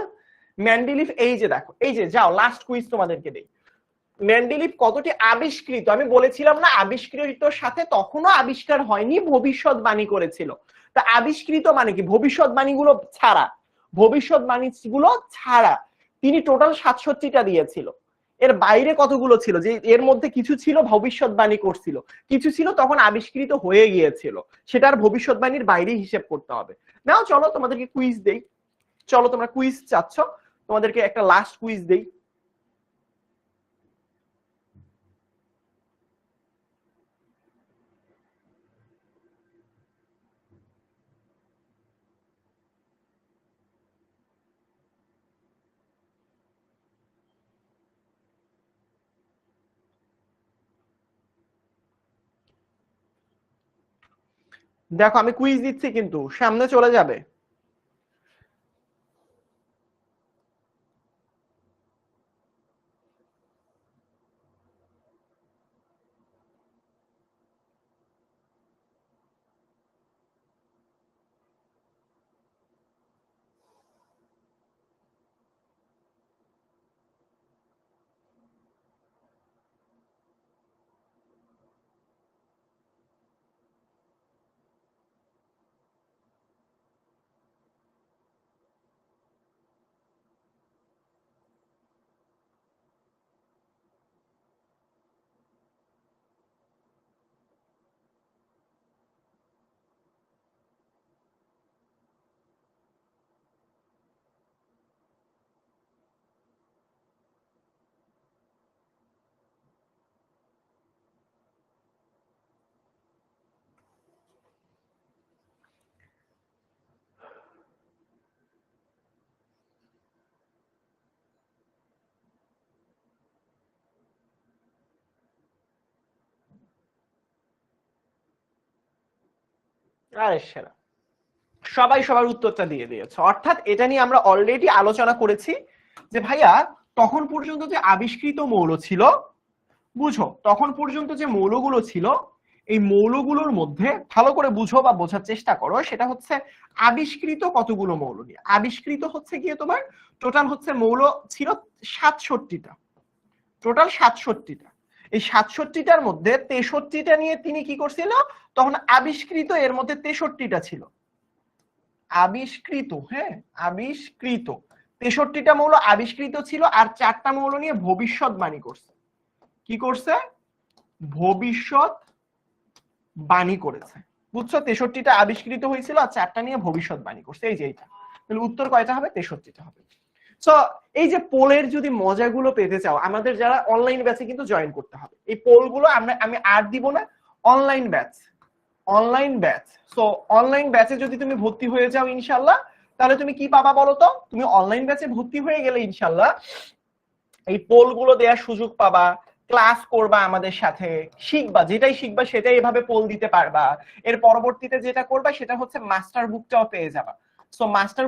Speaker 1: ম্যান্ডেলিফ, এই যে দেখো, এই যে যাও লাস্ট কুইজ তোমাদেরকে দেই। ম্যান্ডেলিফ কতটি আবিষ্কৃত, আমি বলেছিলাম না আবিষ্কৃতর সাথে তখনও আবিষ্কার হয়নি, ভবিষ্যৎবাণী করেছিল। তা আবিষ্কৃত মানে কি, ভবিষ্যৎবাণীগুলো ছাড়া, ভবিষ্যৎবাণীগুলো ছাড়া তিনি টোটাল 67টা দিয়েছিল। এর বাইরে কতগুলো ছিল, যে এর মধ্যে কিছু ছিল ভবিষ্যৎবাণী করছিল, কিছু ছিল তখন আবিষ্কৃত হয়ে গিয়েছিল, সেটার ভবিষ্যৎবাণীর বাইরে হিসেব করতে হবে। নাও চলো তোমাদেরকে কুইজ দেই, চলো তোমরা কুইজ চাচ্ছ, তোমাদেরকে একটা লাস্ট কুইজ দেই। দেখো আমি কুইজ দিচ্ছি কিন্তু সামনে চলে যাবে। আরে সেরা, সবাই সবার উত্তরটা দিয়ে দিয়েছে, অর্থাৎ এটা নিয়ে আমরা অলরেডি আলোচনা করেছি যে ভাইয়া তখন পর্যন্ত যে আবিষ্কৃত মৌল ছিল, বুঝো তখন পর্যন্ত যে মৌলগুলো ছিল, এই মৌলগুলোর মধ্যে ভালো করে বুঝো বা বোঝার চেষ্টা করো, সেটা হচ্ছে আবিষ্কৃত কতগুলো মৌল নিয়ে, আবিষ্কৃত হচ্ছে গিয়ে তোমার টোটাল হচ্ছে মৌল ছিল 67টা, টোটাল 67টা। এই 67টার মধ্যে 63টা নিয়ে তিনি কি করছিল, তখন আবিষ্কৃত এর মধ্যে 63টা ছিল আবিষ্কৃত, হ্যাঁ আবিষ্কৃত 63টা মৌল আবিষ্কৃত ছিল, আর 4টা মৌল নিয়ে ভবিষ্যৎবাণী করছে। কি করছে, ভবিষ্যৎবাণী করেছে, বুঝছো? 63টা আবিষ্কৃত হয়েছিল আর 4টা নিয়ে ভবিষ্যৎবাণী করছে, এই যে এইটা, তাহলে উত্তর কয়টা হবে, 63টা হবে। সো এই যে পোলের যদি মজাগুলো পেতে চাও, আমাদের যারা অনলাইন ব্যাচে কিন্তু জয়েন করতে হবে, এই পোলগুলো আমি আর দিব না, online batch, online batch. So online ব্যাচে যদি তুমি ভর্তি হয়ে যাও ইনশাআল্লাহ, তাহলে তুমি কি পাবা বলো তো, তুমি অনলাইন ব্যাচে ভর্তি হয়ে গেলে ইনশাআল্লাহ এই পোলগুলো দেওয়ার সুযোগ পাবা, ক্লাস করবা আমাদের সাথে, শিখবা, যেটাই শিখবা সেটাই এভাবে পোল দিতে পারবা। এর পরবর্তীতে যেটা করবা সেটা হচ্ছে মাস্টার বুকটাও পেয়ে যাবা। সো মাস্টার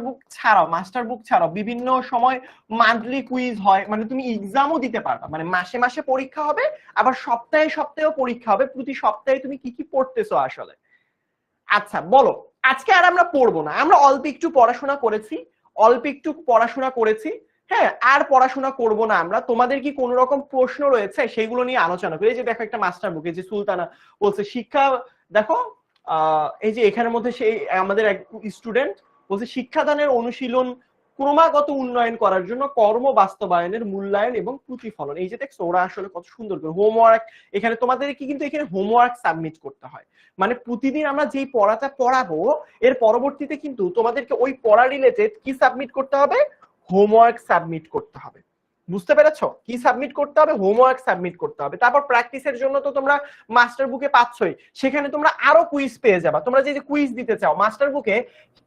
Speaker 1: বুক ছাড়াও বিভিন্ন সময় মান্থলি কুইজ হয়, মানে তুমি এক্সামও দিতে পারবা, মানে মাসে মাসে পরীক্ষা হবে, আবার সপ্তাহে সপ্তাহেও পরীক্ষা হবে, প্রতি সপ্তাহে তুমি কি কি পড়তেছো আসলে। আচ্ছা বলো, আজকে আর আমরা পড়বো না, আমরা অল্প একটু পড়াশোনা করেছি, অল্প একটু পড়াশোনা করেছি, হ্যাঁ আর পড়াশোনা করব না আমরা। তোমাদের কি কোন রকম প্রশ্ন রয়েছে সেগুলো নিয়ে আলোচনা করি। এই যে দেখো একটা মাস্টার বুক, এই যে সুলতানা বলছে শিক্ষা, দেখো এই যে এখানের মধ্যে সেই আমাদের এক স্টুডেন্ট বলছে শিক্ষাদানের অনুশীলন ক্রমাগত উন্নয়ন করার জন্য কর্ম বাস্তবায়নের মূল্যায়ন এবং প্রতিফলন। এই যে দেখছো ওরা আসলে কত সুন্দর করে হোমওয়ার্ক, এখানে তোমাদের কি কিন্তু এখানে হোমওয়ার্ক সাবমিট করতে হয়, মানে প্রতিদিন আমরা যেই পড়াটা পড়াবো এর পরবর্তীতে কিন্তু তোমাদেরকে ওই পড়া রিলেটেড কি সাবমিট করতে হবে, হোমওয়ার্ক সাবমিট করতে হবে। বুঝতে পেরেছো? কি সাবমিট করতে হবে, হোমওয়ার্ক সাবমিট করতে হবে। তারপর প্র্যাকটিসের জন্য তো তোমরা মাস্টার বুকে পাচ্ছই, সেখানে তোমরা আরো কুইজ পেয়ে যাবা। তোমরা যে কুইজ দিতে চাও মাস্টার বুকে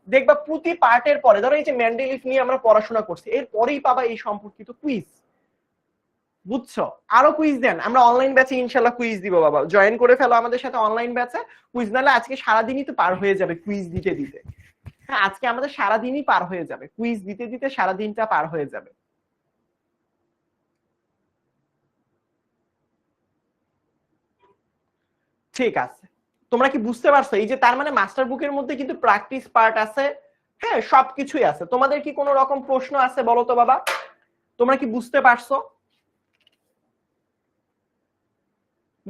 Speaker 1: দেখবা প্রতি পার্টের পরে, ধরো এই যে মেন্ডেলিফ নিয়ে আমরা পড়াশোনা করছি এর পরেই পাবা এই সম্পর্কিত কুইজ। বুঝছো? আরো কুইজ দেন, আমরা অনলাইন ব্যাচে ইনশাআল্লাহ কুইজ দিব বাবা, জয়েন করে ফেলো আমাদের সাথে অনলাইন ব্যাচে। কুইজ নালে আজকে সারাদিনই তো পার হয়ে যাবে কুইজ দিতে দিতে। হ্যাঁ আজকে আমাদের সারাদিনই পার হয়ে যাবে কুইজ দিতে দিতে, সারাদিনটা পার হয়ে যাবে। ঠিক আছে, তোমরা কি বুঝতে পারছো? এই যে তার মানে মাস্টার বুকের মধ্যে কিন্তু প্র্যাকটিস পার্ট আছে, হ্যাঁ সবকিছুই আছে। তোমাদের কি কোনো রকম প্রশ্ন আছে বলো তো বাবা? তোমরা কি বুঝতে পারছো?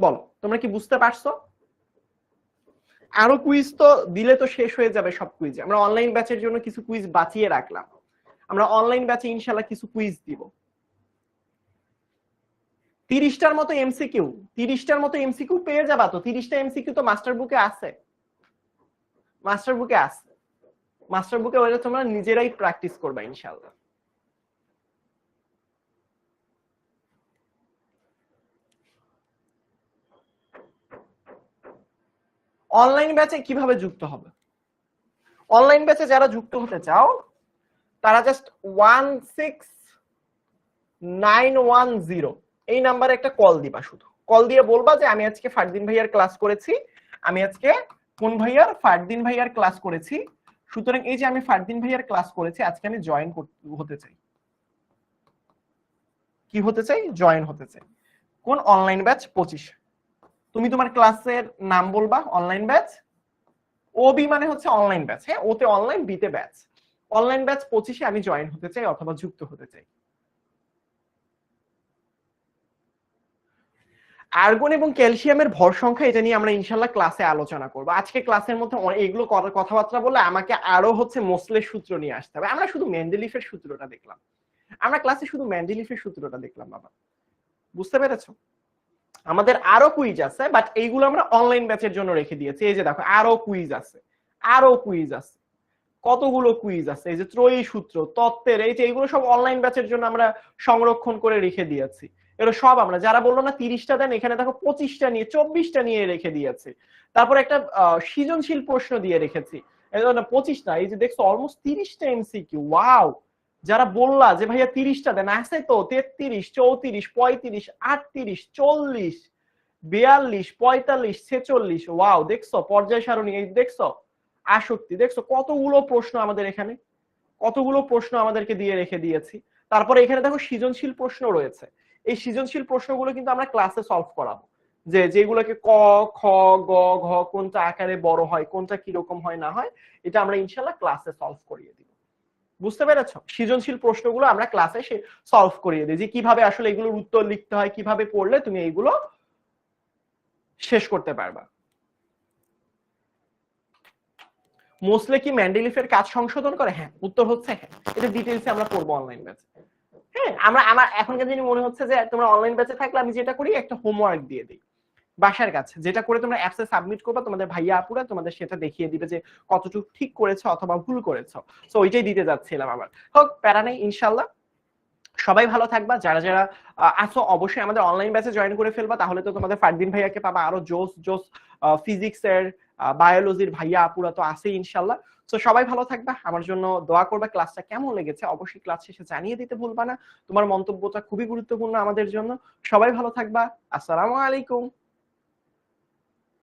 Speaker 1: বলো তোমরা কি বুঝতে পারছো? আরো কুইজ তো দিলে তো শেষ হয়ে যাবে সব কুইজ। আমরা অনলাইন ব্যাচের জন্য কিছু কুইজ বাঁচিয়ে রাখলাম, আমরা অনলাইন ব্যাচে ইনশাআল্লাহ কিছু কুইজ দিব। 30টার মতো এমসিকিউ, 30টার মতো এমসিকিউ পেয়ে যাবা তো। 30টা এমসিকিউ তো মাস্টার বুকে আছে, মাস্টার বুকে আছে, মাস্টার বুকে ওটা তোমরা নিজেরাই প্র্যাকটিস করবা ইনশাআল্লাহ। অনলাইন ব্যাচে কিভাবে যুক্ত হবে? অনলাইন ব্যাচে যারা যুক্ত হতে চাও তারা জাস্ট 16910 এই নাম্বারে একটা কল দিবা। শুধু কল দিয়ে বলবা যে আমি আজকে ফারদিন ভাইয়ার ক্লাস করেছি, আমি আজকে কোন ভাইয়ার, ফারদিন ভাইয়ার ক্লাস করেছি, সুতরাং এই যে আমি ফারদিন ভাইয়ার ক্লাস করেছি আজকে আমি জয়েন হতে চাই। কি হতে চাই? জয়েন হতে চাই। কোন? Online batch 25। তুমি তোমার ক্লাসের নাম বলবা অনলাইন ব্যাচ। ওবি মানে হচ্ছে অনলাইন ব্যাচ, হ্যাঁ ওতে অনলাইন, বিতে ব্যাচ। অনলাইন ব্যাচ 25-এ আমি জয়েন হতে চাই অথবা যুক্ত হতে চাই। আর্গন এবং ক্যালসিয়ামের ভর সংখ্যা এটা নিয়ে আমরা ইনশাআল্লাহ ক্লাসে আলোচনা করব। আজকে ক্লাসের মধ্যে এগুলো কথাবার্তা বলে আমাকে আরো হচ্ছে মোসলের সূত্র নিয়ে আসতে হবে। আমরা শুধু মেন্ডেলিফের সূত্রটা দেখলাম, আমরা ক্লাসে শুধু মেন্ডেলিফের সূত্রটা দেখলাম বাবা। বুঝতে পেরেছো? আমাদের আরো কুইজ আছে, বাট এইগুলো আমরা অনলাইন ব্যাচের জন্য রেখে দিয়েছি। এই যে দেখো আরো কুইজ আছে, আরো কুইজ আছে, কতগুলো কুইজ আছে। এই যে ত্রয়ী সূত্র, তত্ত্বের, এই যে এইগুলো সব অনলাইন ব্যাচের জন্য আমরা সংরক্ষণ করে রেখে দিয়েছি। এগুলো সব আমরা, যারা বললো না 30টা দেন, এখানে দেখো 25টা নিয়ে 24টা নিয়ে রেখে দিয়েছি। তারপর একটা সৃজনশীল প্রশ্ন দিয়ে রেখেছি, 25 না, এই যে দেখছো অলমোস্ট 30টা এমসিকিউ। ওয়াও, যারা বললা যে ভাইয়া 30টা দেন, আছে তো 33, 34, 35, 38, 40, 42, 45, 46। ওয়াও, দেখছো পর্যায় সারণী, এই দেখছো আসক্তি, দেখছো কতগুলো প্রশ্ন আমাদের এখানে, কতগুলো প্রশ্ন আমাদেরকে দিয়ে রেখে দিয়েছি। তারপরে এখানে দেখো সৃজনশীল প্রশ্ন রয়েছে। এই সৃজনশীল প্রশ্নগুলো কিন্তু আমরা ক্লাসে সলভ করাবো, যে যেগুলোকে ক, খ, গ, ঘ কোনটা আকারে বড় হয়, কোনটা কিরকম হয় না হয়, এটা আমরা ইনশাআল্লাহ ক্লাসে সলভ করিয়ে দিব। বুঝতে পেরেছো? সৃজনশীল প্রশ্নগুলো আমরা ক্লাসে সলভ করিয়ে দিই, যে কিভাবে আসলে এগুলোর উত্তর লিখতে হয়, কিভাবে পড়লে তুমি এইগুলো শেষ করতে পারবা। মোসলে কি মেন্ডেলিফের কাজ সংশোধন করে? হ্যাঁ, উত্তর হচ্ছে হ্যাঁ। এটা ডিটেইলসে আমরা পড়বো অনলাইন ব্যাচে। হ্যাঁ, আমার এখনকার দিনে মনে হচ্ছে যে তোমরা অনলাইন ব্যাচে থাকলে আমি যেটা করি একটা হোমওয়ার্ক দিয়ে দিই বাসার কাছে, যেটা করে তোমরা অ্যাপসে সাবমিট করবা, তোমাদের ভাইয়া আপুরা তোমাদের সেটা দেখিয়ে দিবে যে কতটুকু ঠিক করেছো অথবা ভুল করেছো। সো ওইটাই দিতে যাচ্ছিলাম আবার। হোক, প্যারা নেই, ইনশাআল্লাহ সবাই ভালো থাকবা। যারা যারা আছো অবশ্যই আমাদের অনলাইন ব্যাচে জয়েন করে ফেলবা, তাহলে তো তোমাদের ফারদিন ভাইয়াকে পাবা, আরো জোস জোস ফিজিক্স এর, বায়োলজির ভাইয়া আপুরা তো আছেই ইনশাআল্লাহ। তো সবাই ভালো থাকবা, আমার জন্য দোয়া করবা। ক্লাসটা কেমন লেগেছে অবশ্যই ক্লাস শেষে জানিয়ে দিতে ভুলবা না, তোমার মন্তব্যটা খুবই গুরুত্বপূর্ণ আমাদের জন্য। সবাই ভালো থাকবা, আসসালামু আলাইকুম।